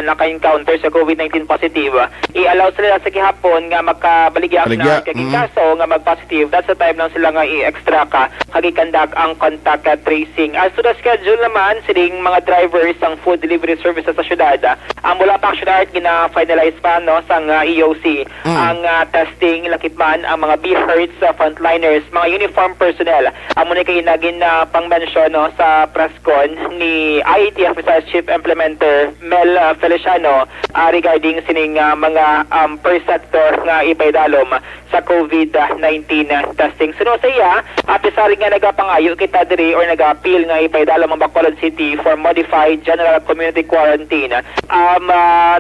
naka-encounter sa COVID-19 positive, i-allow sila sa gihapon nga makabaligya na kaging kaso nga mag-positive. That's the time lang sila nga i-extra ka kagikandak ang contact tracing. As to the schedule naman, siling mga drivers ng food delivery services sa syudad, ang mula pa Action Art gina-finalize pa no sang EOC ang testing lakipman ang mga BHERTS frontliners, mga uniform personnel. Amo ni kay naging pang-mention no sa presscon ni IAT Officer Chief Implementer Mel Feliciano regarding sining mga per sector nga ipaidalom sa COVID-19 testing. Suno sa iya, apisari nga nagapangayo kita diri or nag-appeal nga ipaidalom ang Bacolod City for modified general community quarantine.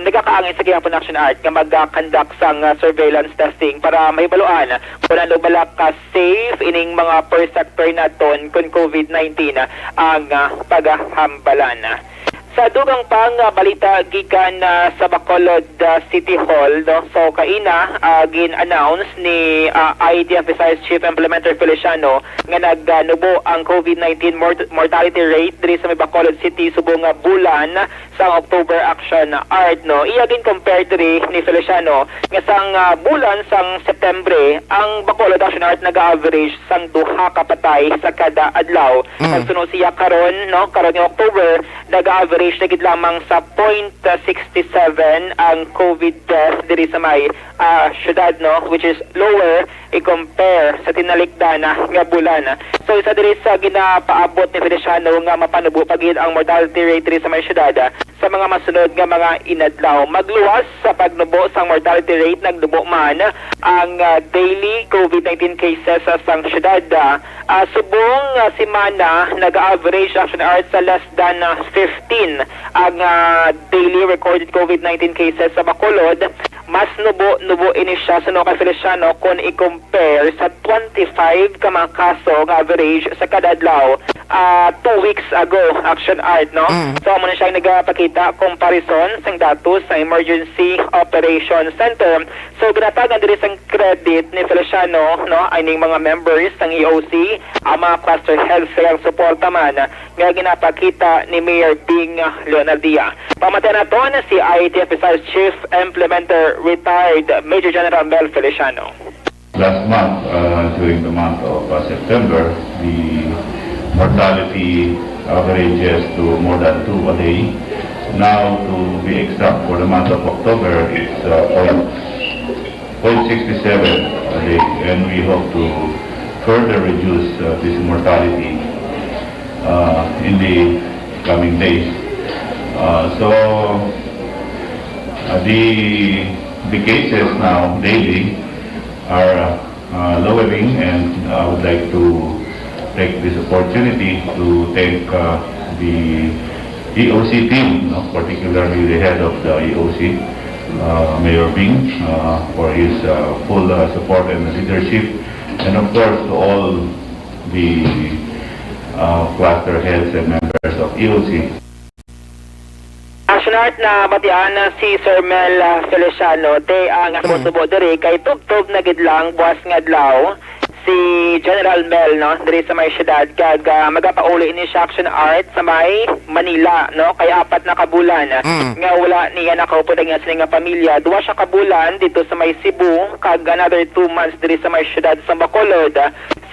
Nagakaangin sa gihapon Action Art nga mag-conduct sang surveillance surveillance testing para mahibaluan kung ano balak ka safe ining mga per sector naton kung COVID-19 ang paghambalan. Sa dugang pang balita gikan sa Bacolod City Hall, no? So kaina gin-announce ni IDF Vice Chief Implementer Feliciano nga nagnubo ang COVID-19 mortality rate diri sa Bacolod City subong bulan sa October Action Art, no. Iya gin compare diri ni Feliciano nga sang bulan sang September ang Bacolod Action Art naga-average sang duha ka patay sa kada adlaw. Pagsunod siya karon, no, karon nga October naga-average na gid lamang sa 0.67 ang COVID death diri sa may syudad, no, which is lower i-compare sa tinalikdan nga bulan. So isa diri sa ginapaabot ni Feliciano nga mapanubo pagid ang mortality rate diri sa may syudad sa mga masunod nga mga inadlaw. Magluwas sa pagnubo sang mortality rate, nagnubo man ang daily COVID-19 cases sa sang syudad. Subong semana nag-average Action Art sa less than 15 ang daily recorded COVID-19 cases sa Bacolod. Mas nubo ini siya sa kay Feliciano kung i-compare sa 25 ka mga kaso ng average sa kada adlaw 2 weeks ago, Action Art, no? So amo na siya nagapakita comparison sa datos sa Emergency Operations Center. So ginatagan diri sang credit ni Feliciano, no, ay ning mga members ng EOC, ang mga cluster health ang suporta man nga ginapakita ni Mayor Bing Leonardia. Pamatay na to na si IATF Vice Chief Implementer Retired Major General Mel Feliciano. Last month, during the month of September, the mortality averages to more than 2 a day. Now, to be exact, for the month of October, it's 0.67 a day, and we hope to further reduce this mortality in the coming days. The cases now daily are lowering, and I would like to take this opportunity to thank the EOC team, particularly the head of the EOC, Mayor Bing, for his full support and leadership, and of course to all the cluster heads and members of EOC. Action Art na batian si Sir Mel Feliciano te ang sumusubo diri kay tub-tub na gid lang buwas nga adlaw si General Mel, no, diri sa may syudad kag magapauli ini siya Action Art sa may Manila, no, kay 4 na kabulan nga wala niya nakaupo nga sila nga pamilya. 2 siya kabulan dito sa may Cebu kag another 2 months diri sa may syudad sa Bacolod.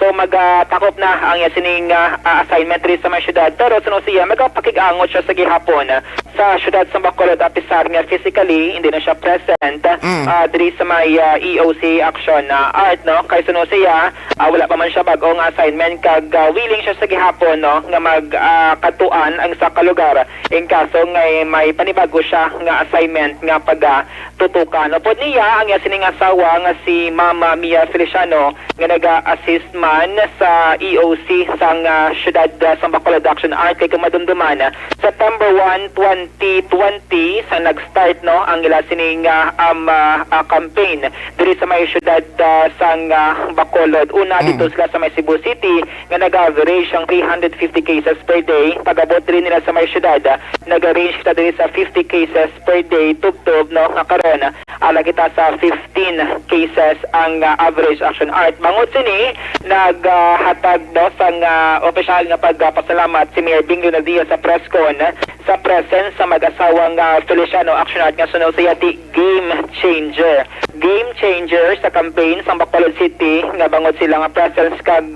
So magatakop na ang sining assignment diri sa may syudad, pero suno siya magapakig-angot siya sa gihapon sa syudad sa Bacolod apisar nga physically hindi na siya present diri sa may EOC Action Art, no, kay suno siya wala pa man siya bagong assignment kag willing siya sa gihapon, no, nga magkatuan ang sa kalugar in kaso nga may panibago siya nga assignment nga pagtutukan. Upod niya ang sining asawa nga si Mama Mia Feliciano nga naga-assist man sa EOC sang syudad sa Bacolod Action Art kay kumadumduman September 1, 2020 sa nag-start, no, ang ila sining campaign diri sa may syudad sang Bacolod. Una dito sila sa may Cebu City nga nag-average ang 350 cases per day. Pag-abot rin nila sa may syudad nag-range kita diri sa 50 cases per day tub-tub, no, nga karon ala kita sa 15 cases ang average Action Art. Bangod sini naghatag, no, sang opisyal nga pagpasalamat si Mayor Bing Leonardia sa press con sa presence sa mag-asawang Feliciano Action Art nga suno siya ti game changer sa campaign sa Bacolod City nga bangod sila nga presence kag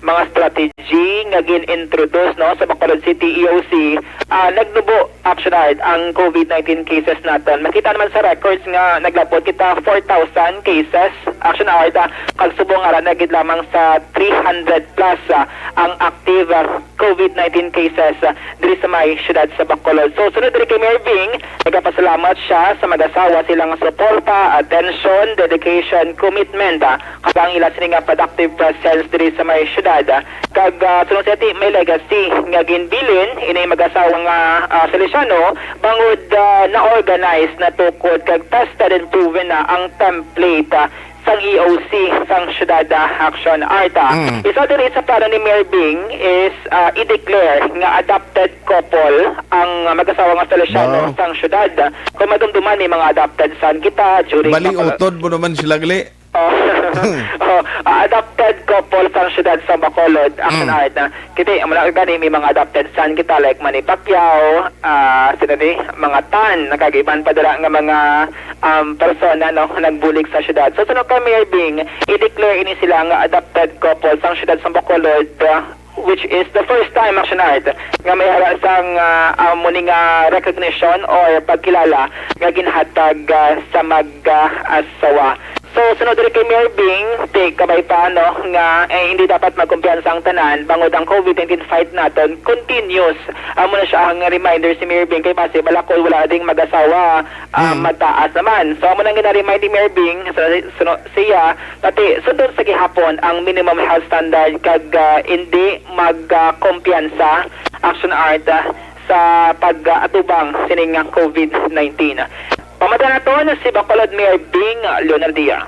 mga strategy nga gin-introduce, no, sa Bacolod City EOC. Nagnubo Action Art ang COVID-19 cases natin. Makita naman sa records nga naglapot kita 4,000 cases Action Art kag subong ara na gid lamang sa 300 plus ang active COVID-19 cases diri sa may syudad sa Bacolod. So sunod rin kay Mayor Bing, nagpasalamat siya sa mag-asawa silang suporta, attention, dedication, commitment kapag ila sila nga productive presence diri sa may syudad. Kag sunod sa iti may legacy nga ginbilin inay mag-asawa nga Feliciano bangod na-organize na tukod kag tested and proven na ang template sang EOC sang syudad Aksyon Arta. Isa din sa plano ni Mayor Bing is i-declare nga adopted couple ang mag-asawa nga Feliciano sang syudad. Kung madumduman ni mga adopted son kita during Bali utod mo naman sila gali. Adopted couple sang syudad sa Bacolod, Aksyon Art na kita mula gani may mga adopted son kita like Manny Pacquiao, sino di mga tan nakagiban pa dira nga mga persona no nagbulig sa syudad. So sunod kay Mayor Bing, i-declare ini sila nga adopted couple sang syudad sa Bacolod, which is the first time Aksyon Art nga may harasang muning recognition or pagkilala nga ginhatag sa mag-asawa. So, sunod rin kay Mayor Bing, kabay pa, no, nga hindi dapat magkumpiyansa ang tanan, bangod ang COVID-19 fight natin, continuous. Muna siya ang reminder si Mayor Bing, kay Masi, balakol, wala ding mag-asawa, mataas naman. So, muna nga na-remind ni Mayor Bing, siya, pati, sundon sa gihapon, ang minimum health standard, kag hindi magkumpiyansa, Aksyon Art, sa pag-atubang sining COVID-19. Pamadala na si Bacolod Mayor Bing Leonardia.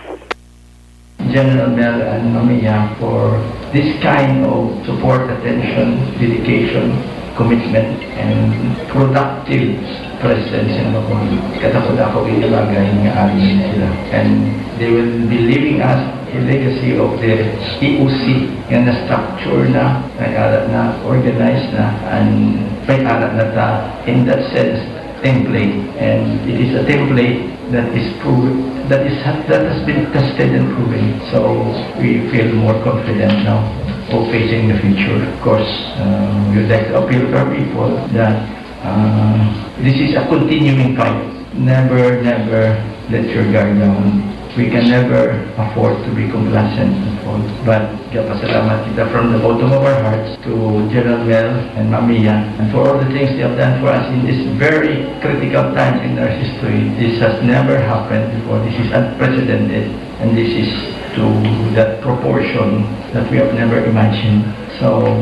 General Mel and Mamiya for this kind of support, attention, dedication, commitment, and productive presence in Bacolod. Katapos ako inilagay nga amin sila. And they will be leaving us a legacy of the EOC nga na-structure na, na organized na, and may alat na ta. In that sense, template, and it is a template that is proven, that has been tested and proven. So we feel more confident now of facing the future. Of course, we would like to appeal to our people that this is a continuing fight. Never let your guard down. We can never afford to be complacent. But pasalamat kita from the bottom of our hearts to General Mel and Mamiya, and for all the things they have done for us in this very critical time in our history. This has never happened before. This is unprecedented, and this is to that proportion that we have never imagined. So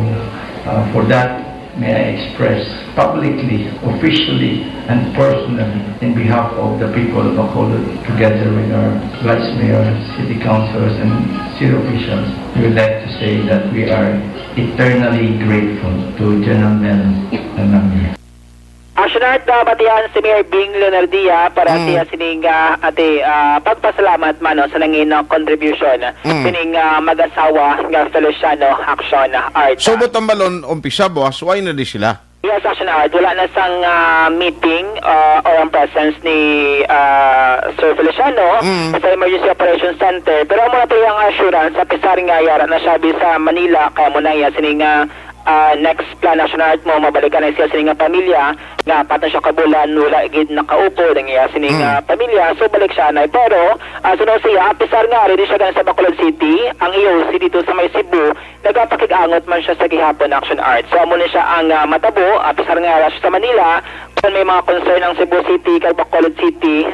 for that, may I express publicly, officially, and personally, in behalf of the people of Bacolod, together with our vice mayor, city councilors, and city officials, we would like to say that we are eternally grateful to General Mel and Mamiya. Aksyon Art, batihan si Mayor Bing Leonardia para siya sining pagpasalamat mano sa nangin contribution sining mag-asawa nga Feliciano Aksyon Art. So butang balon umpisa boss, why na di sila? Yes, Aksyon Art, wala na sang meeting or ang presence ni Sir Feliciano sa Emergency Operations Center. Pero muna po yung assurance sa pisaring nga yara na sabi sa Manila, kaya muna yan sining next plan Aksyon Art mo, mabalikan na siya sining pamilya nga patang siya kabulan, wala igid nakaupo ng iya sining pamilya, so balik siya na. Pero sunod siya, pisar nga rin siya ganun sa Bacolod City, ang EOC dito sa may Cebu, nagapakig-angot man siya sa gihapon Aksyon Art. So muna siya ang matabo, pisar nga siya sa Manila, kung may mga concern ng Cebu City kag Bacolod City,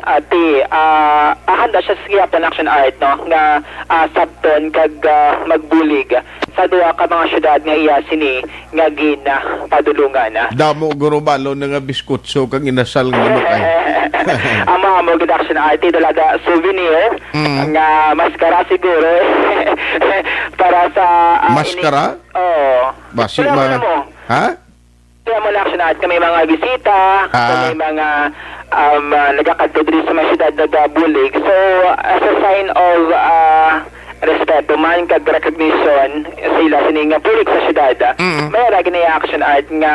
handa siya sa gihapon Aksyon Art, no, nga sabton kag magbulig sa duwa ka mga syudad nga iya sini nga padulungan. Damo guro balo nga biskutso kang inasal nga manok ay. Ang mga mag-Aksyon Art talaga souvenir nga maskara siguro para sa maskara? Basi mga ha? Kaya mo na Aksyon Art kami mga bisita, kami mga nagakadto diri sa mga syudad nagbulig. So as a sign of respeto man kag recognition sila sining pulik sa syudad, may lagi na Aksyon Art nga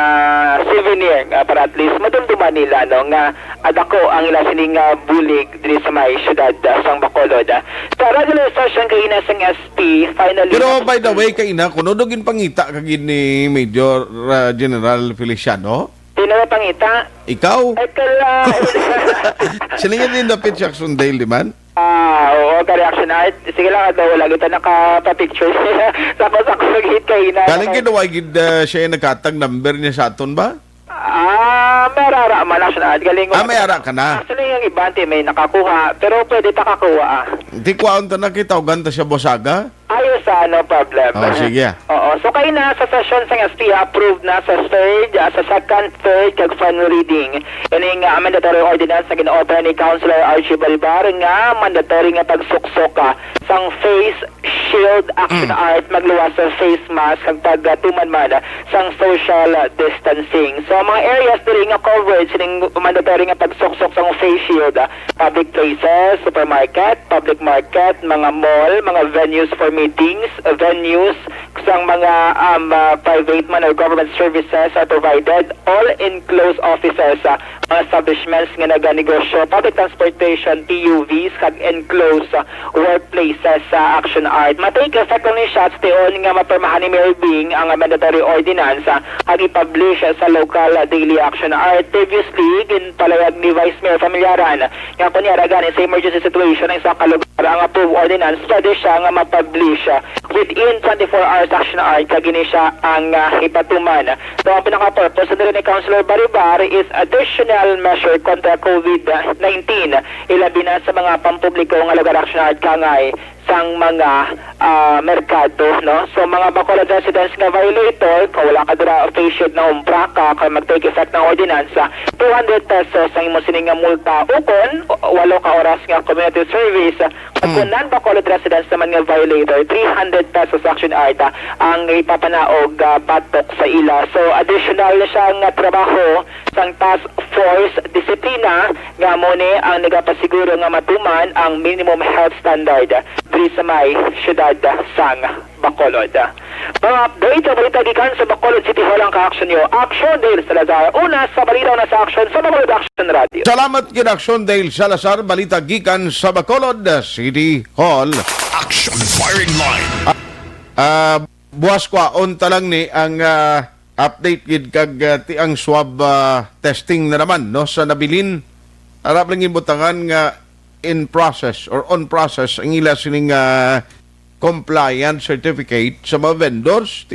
souvenir para at least madumduman nila no nga adako ang ila sining bulig diri sa may syudad sang Bacolod. So regular session kay ina sang SP finally. Pero by the way kay ina kuno dogin pangita kag ni Major General Feliciano. Sino pangita? Ikaw? Ekala. Sila nga din dapat siya Sundale, di man? Oo, ka-Aksyon Art. Sige lang, wala kita nakapa-picture. Tapos ako nag-hit kay ina. Kaling ginawa, siya yung nagkatag number niya sa aton ba? may arara man action art. Galing May ara ka na. Actually, yung ibante may nakakuha, pero pwede pa kakuha. Di ko aunta na kita, o ganta siya bosaga. Ayos, no problem. Oh, sige. Oo. So kayo na sa session sa SP approved na sa third, sa second, third, kag final reading. Ining mandatory ordinance na gina-offer ni Councilor Archie Balbar nga mandatory nga pagsuksok sang face shield action art magluwas sa face mask kag pagtuman man sang social distancing. So mga areas diri nga covered sining mandatory nga pagsuksok sang face shield, public places, supermarket, public market, mga mall, mga venues for meetings, venues sang mga private man or government services are provided, all enclosed offices, mga establishments nga naganegosyo, public transportation, PUVs, kag enclosed workplaces sa action art. Matake effect ni shots teon nga mapermahan ni Mayor Bing ang mandatory ordinance kag i-publish sa local daily action art. Previously, ginpalayag ni Vice Mayor Familyaran nga kunyara gani sa emergency situation ng isang kalugar ang approved ordinance, pwede siya nga ma-publish within 24 hours action art kag ini siya ang ipatuman. So ang pinaka-purpose na rin ni Councilor Baribar is additional measure kontra COVID-19 ilabi na sa mga pampubliko nga lugar action art kangay sang mga merkado, no? So mga Bacolod residents nga violator, kung wala ka dira face shield na umpra ka, kung mag-take effect ng ordinance, 200 pesos ang imo sining nga multa. Ukon, 8 ka oras nga community service. Kung non-Bacolod residents naman nga violator, 300 pesos action art ang ipapanaog batok sa ila. So additional na siyang trabaho sang task force disiplina nga mo ni ang nagapasiguro nga matuman ang minimum health standard diri sa may syudad sang Bacolod. Mga update sa balita gikan sa Bacolod City Hall ang ka-action nyo. Aksyon Dale Salazar, una sa balita na sa aksyon sa Bacolod Action Radio. Salamat kid Aksyon Dale Salazar, balita gikan sa Bacolod City Hall. Action firing line. Buwas ko unta lang ni ang update gid kag tiang swab testing na naman no sa nabilin. Arap lang ibutangan nga in process or on process ang ila sining compliance certificate sa mga vendors.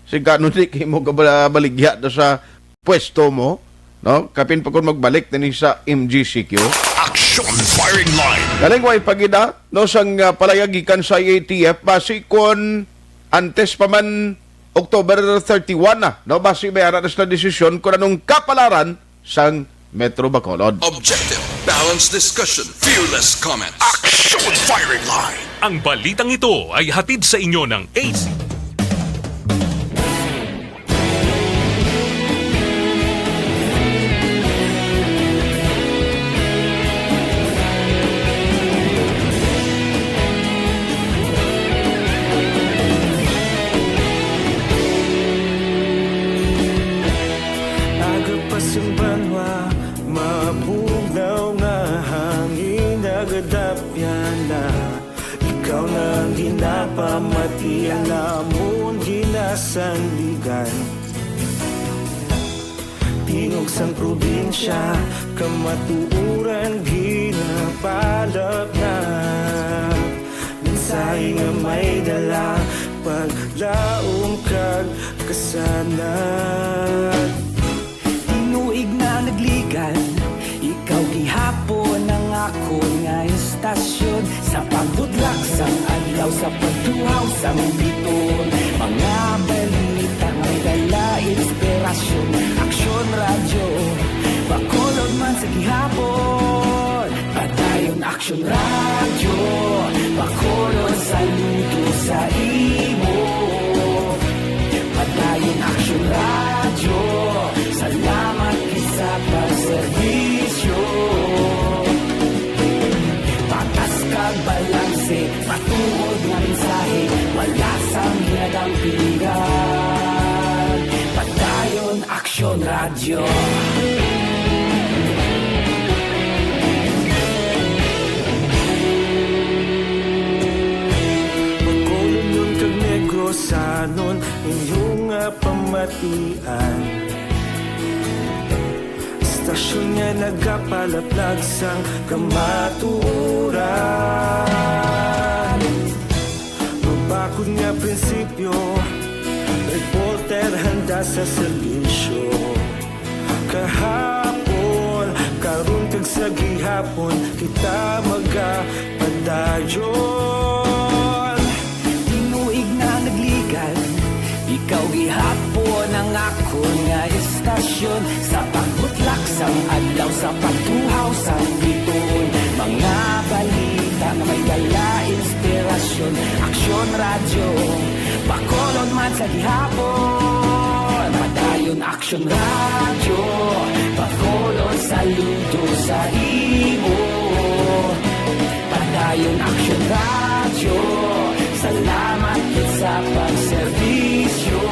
Si gano'n di mo baligya na sa pwesto mo, no? Kapin pa kung magbalik na sa MGCQ. Action firing line. Galing way pagida, no, sang palayagikan sa ATF, basi kon antes pa man October 31 na, no? Basi may aranas na desisyon kung anong kapalaran sang Metro Bacolod. Objective, balanced discussion, fearless comment. Action firing line. Ang balitang ito ay hatid sa inyo ng AC. Mabugnaw nga hangin nagadapyan na ikaw nang ginapamatian namon ginasandigan tingog sang probinsya kamatuuran ginapalap na mensahe nga may dala paglaom kag kasanad tinuig na nagligan ikaw gihapon ang ako nga istasyon sa pagdudlak sang adlaw sa pagtuhaw sa biton mga balita may dala inspirasyon aksyon radyo Bacolod man sa gihapon padayon aksyon radyo Bacolod saludo sa imo padayon aksyon radyo salamat sa pagserbisyo patas kag balanse patuod nga mensahe wala sang hinadang pilihan padayon aksyon radyo Bacolod nun kag Negrosanon inyong pamatian Stasyon nga nagapalaplag sang kamaturan Mabakod nga prinsipyo Reporter handa sa serbisyo kahapon karon kag sa gihapon kita magapadayon. Tinuig na nagligan, ikaw gihapon ang ako nga istasyon. Sa pagbutlak sang adlaw, sa pagtuhaw sang biton, mga balita na may dala inspirasyon. Aksyon radyo, bakolon man sa gihapon. Padayon aksyon radyo, bakolon saludo sa imo. Padayon aksyon radyo, salamat sa pagserbisyo.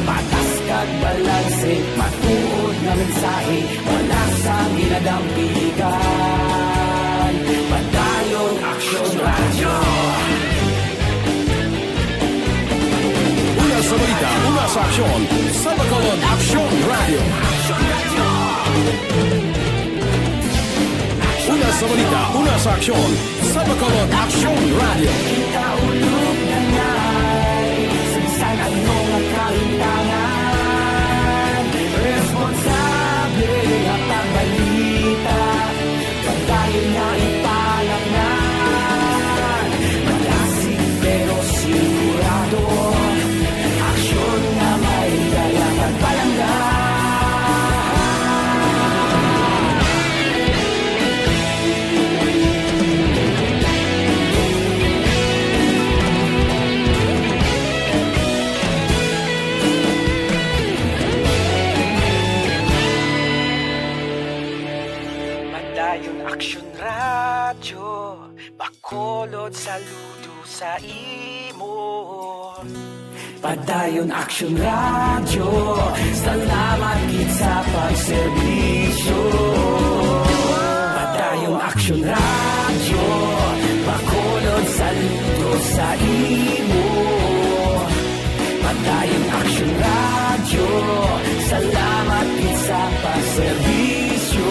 Patas kag balanse, matuod na mensahe, wala sang ginadampigan. Padayon aksyon radyo. Una sa balita, una sa aksyon, sa Bacolod Aksyon Radio. Una sa balita, una sa aksyon, sa Bacolod Aksyon Radio. Kita ulog na ngay, sinsan ang mga kahintangan. Responsable at pagbalita, pagdayon na ipalaknan. Malasig pero sigurado, aksyon na may dala pagpalanggan. Padayon aksyon radyo, bakolod saludo sa imo. Padayon aksyon radyo, salamat gid sa pagserbisyo. Padayon aksyon radyo, bakolod saludo sa imo. Padayon aksyon radyo, salamat gid sa pagserbisyo.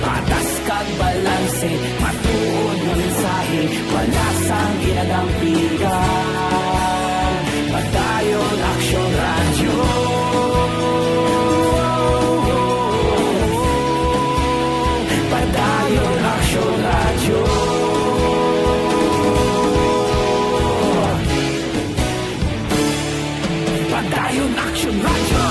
Patas kag balanse, matuod na mensahe, wala sang ginadampigan. Padayon aksyon radyo. Padayon aksyon radyo. Padayon aksyon radyo.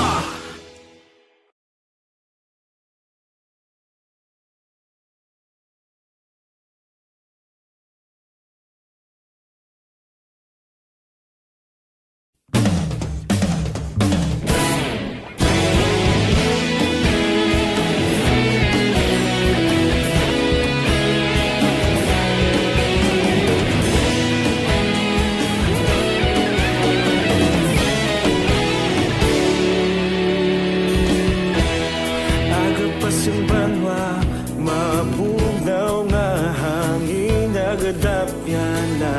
Agapasing banwa, mabugnaw nga hangin nagadapyan na.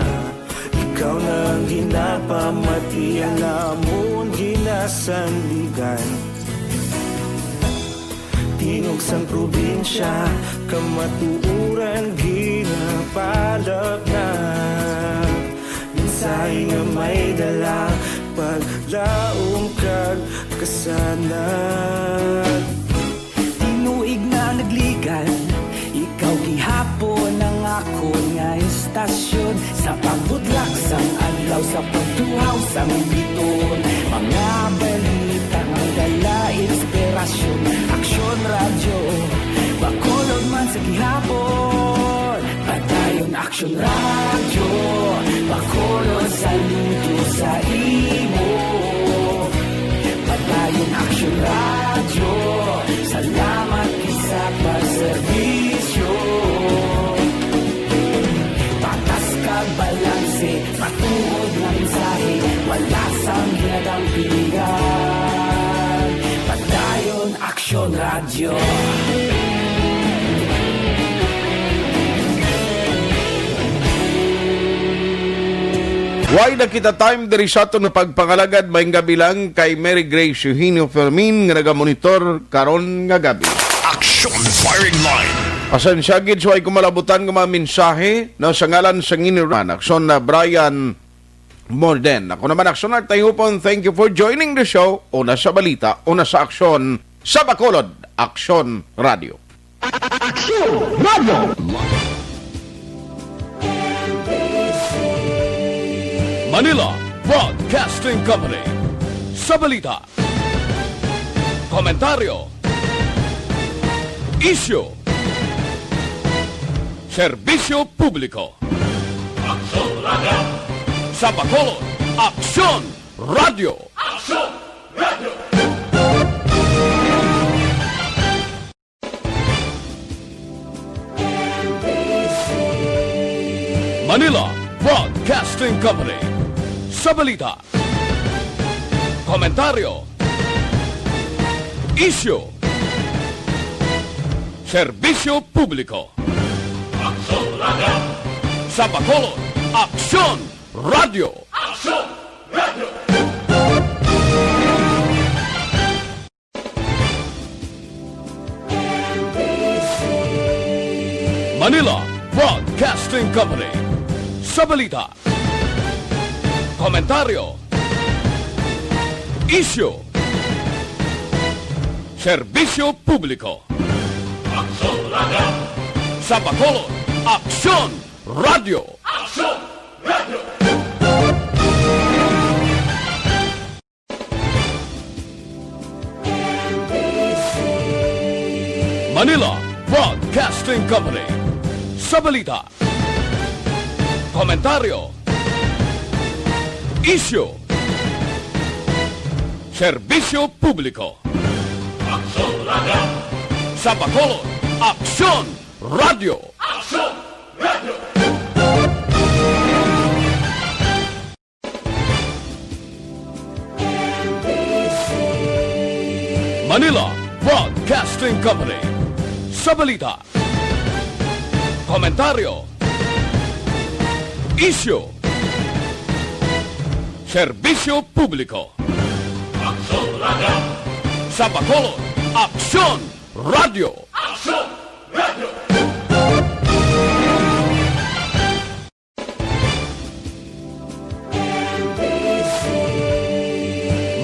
Ikaw nang ginapamatian namon ginasandigan. Tingog sang probinsya, kamatuuran ginapalap na. Minsay nga may dala, paglaom kag kasanad. Tinuig na nagligan, ikaw gihapon ang ako nga istasyon. Sa pagbudlak sang adlaw, sa pagtuhaw sang biton, mga balita nga dala inspirasyon. Aksyon radyo, bakolod man sa gihapon. Padayon aksyon radyo, bakolod saludo sa imo. Padayon aksyon radyo, salamat sa pagserbisyo. Patas kag balanse, matuod na mensahe, wala sang ginadampigan. Padayon aksyon radyo. Why na kita time diri sa aton nga pagpangalagad maayong gabi lang kay Mary Grace Eugenio Fermin nga nagamonitor karon nga gabi. Aksyon Firing Line. Pasensya gid so ay kumalabutan nga mga mensahe na sa ngalan sa nginiran. Aksyon na Brian more than. Ako naman, Aksyon Tayhopon, thank you for joining the show. Una sa balita, una sa aksyon, sa Bacolod, Aksyon Radio. Aksyon Radio! Manila Broadcasting Company. Sa balita, komentaryo, issue, serbisyo publiko. Aksyon Radio. Sa Bacolod, Aksyon Radio. Aksyon Radio. Manila Broadcasting Company. Sa balita, komentaryo, issue, serbisyo publiko. Aksyon Radio. Sa Bacolod, Aksyon Radio. Aksyon Radio. Manila Broadcasting Company. Sa balita, komentaryo, issue, serbisyo publiko. Aksyon Radio. Sa Bacolod, Aksyon Radio. Aksyon Radio. Manila Broadcasting Company. Sa balita, komentaryo, issue, serbisyo publiko. Aksyon Radio. Sa Bacolod, Aksyon Radio. Aksyon Radio. Manila Broadcasting Company. Sa balita, komentaryo, issue, serbisyo publiko. Aksyon Radio. Sa Bacolod, Aksyon Radio. Aksyon Radio.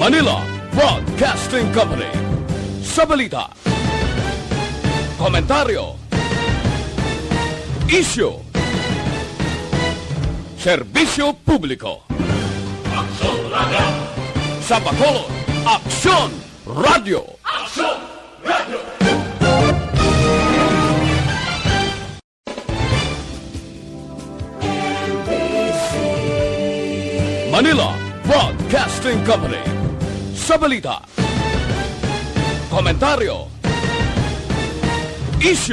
Manila Broadcasting Company. Sa balita, komentaryo, issue, serbisyo publiko. Aksyon Radio. Sa Bacolod, Aksyon Radio. Aksyon Radio. Manila Broadcasting Company. Sa balita, komentaryo, issue,